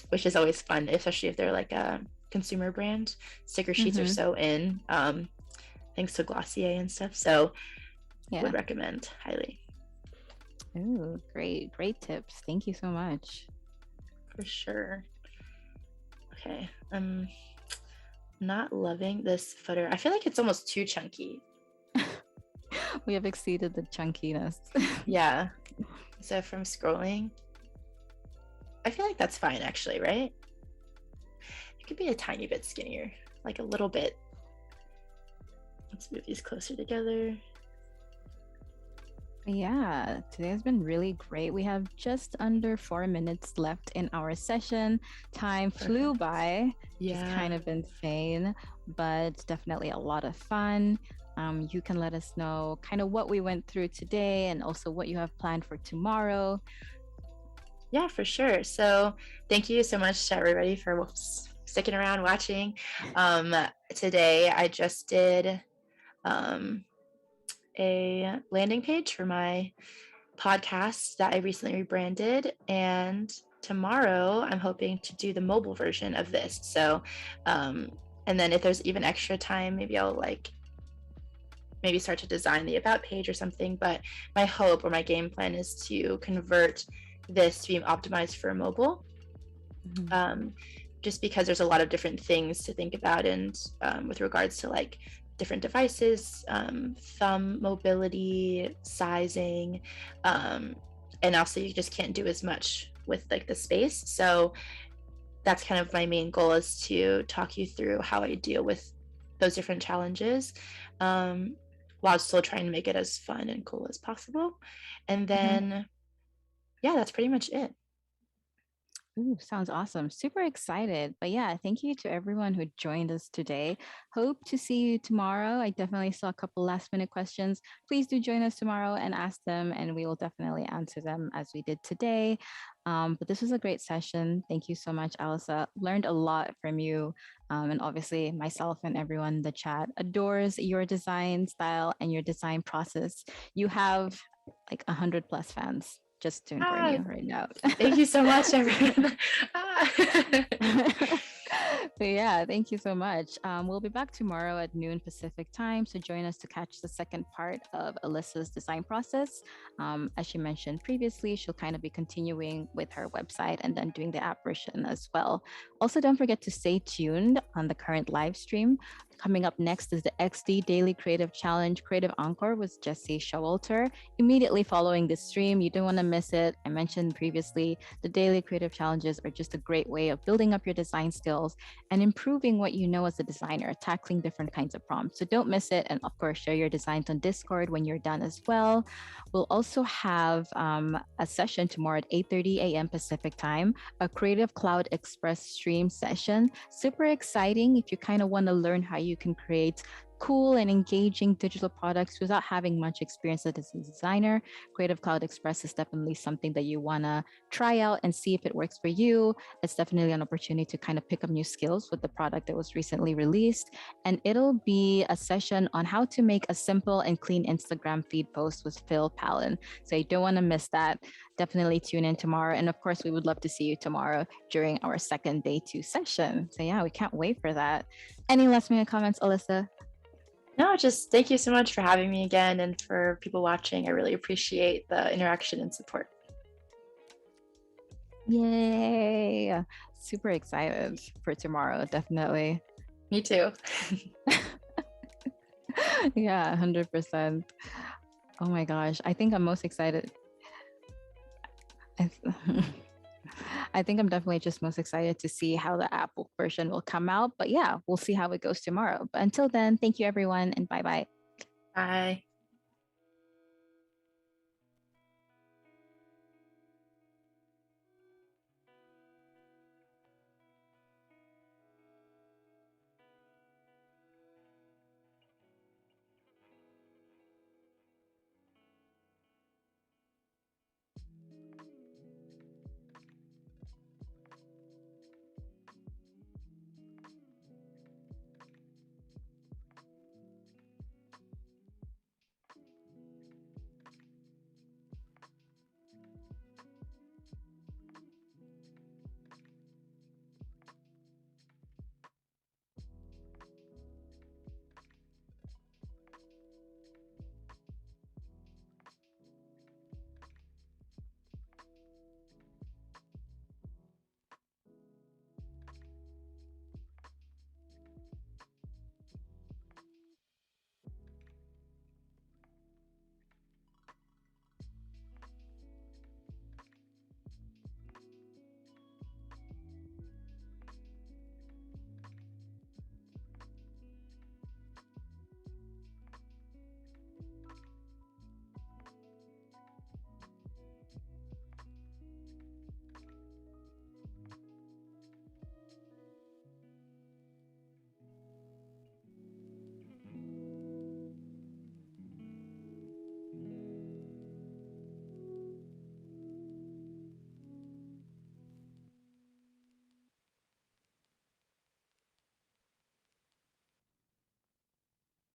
which is always fun, especially if they're like a consumer brand. Sticker sheets are so in, thanks to Glossier and stuff. So would recommend highly.
Oh, great tips. Thank you so much.
For sure. Okay, I'm not loving this footer. I feel like it's almost too chunky.
We have exceeded the chunkiness.
Yeah. So from scrolling, I feel like that's fine actually, right? It could be a tiny bit skinnier, like a little bit. Let's move these closer together.
Yeah, today has been really great. We have just under 4 minutes left in our session. Time flew by. It's kind of insane, but definitely a lot of fun. You can let us know kind of what we went through today and also what you have planned for tomorrow.
Yeah, for sure. So thank you so much to everybody for sticking around watching. Today I just did a landing page for my podcast that I recently rebranded, and tomorrow I'm hoping to do the mobile version of this. So and then if there's even extra time, maybe I'll maybe start to design the about page or something. But my hope or my game plan is to convert this to be optimized for mobile, just because there's a lot of different things to think about, and with regards to like different devices, thumb mobility, sizing, and also you just can't do as much with like the space. So that's kind of my main goal, is to talk you through how I deal with those different challenges, while still trying to make it as fun and cool as possible. And then yeah, that's pretty much it.
Ooh, sounds awesome. Super excited. But yeah, thank you to everyone who joined us today. Hope to see you tomorrow. I definitely saw a couple last minute questions. Please do join us tomorrow and ask them, and we will definitely answer them as we did today. But this was a great session. Thank you so much, Alyssa. Learned a lot from you. And obviously, myself and everyone in the chat adores your design style and your design process. You have like 100+ fans. Just to inform you right now.
Thank you so much, everyone.
So yeah, thank you so much. We'll be back tomorrow at noon Pacific time. So join us to catch the second part of Alyssa's design process. As she mentioned previously, she'll kind of be continuing with her website and then doing the app version as well. Also, don't forget to stay tuned on the current live stream. Coming up next is the XD Daily Creative Challenge Creative Encore with Jesse Showalter. Immediately following this stream, you don't want to miss it. I mentioned previously, the daily creative challenges are just a great way of building up your design skills and improving what you know as a designer, tackling different kinds of prompts. So don't miss it. And of course, share your designs on Discord when you're done as well. We'll also have a session tomorrow at 8:30 a.m. Pacific time, a Creative Cloud Express stream session. Super exciting if you kind of want to learn how you can create cool and engaging digital products without having much experience as a designer. Creative Cloud Express is definitely something that you want to try out and see if it works for you. It's definitely an opportunity to kind of pick up new skills with the product that was recently released. And it'll be a session on how to make a simple and clean Instagram feed post with Phil Palin. So you don't want to miss that. Definitely tune in tomorrow. And of course, we would love to see you tomorrow during our second day two session. So yeah, we can't wait for that. Any last minute comments, Alyssa?
No, just thank you so much for having me again, and for people watching. I really appreciate the interaction and support.
Yay! Super excited for tomorrow, definitely.
Me too.
Yeah, 100%. Oh my gosh, I think I'm most excited. I think I'm definitely just most excited to see how the Apple version will come out. But yeah, we'll see how it goes tomorrow. But until then, thank you everyone and bye bye.
Bye.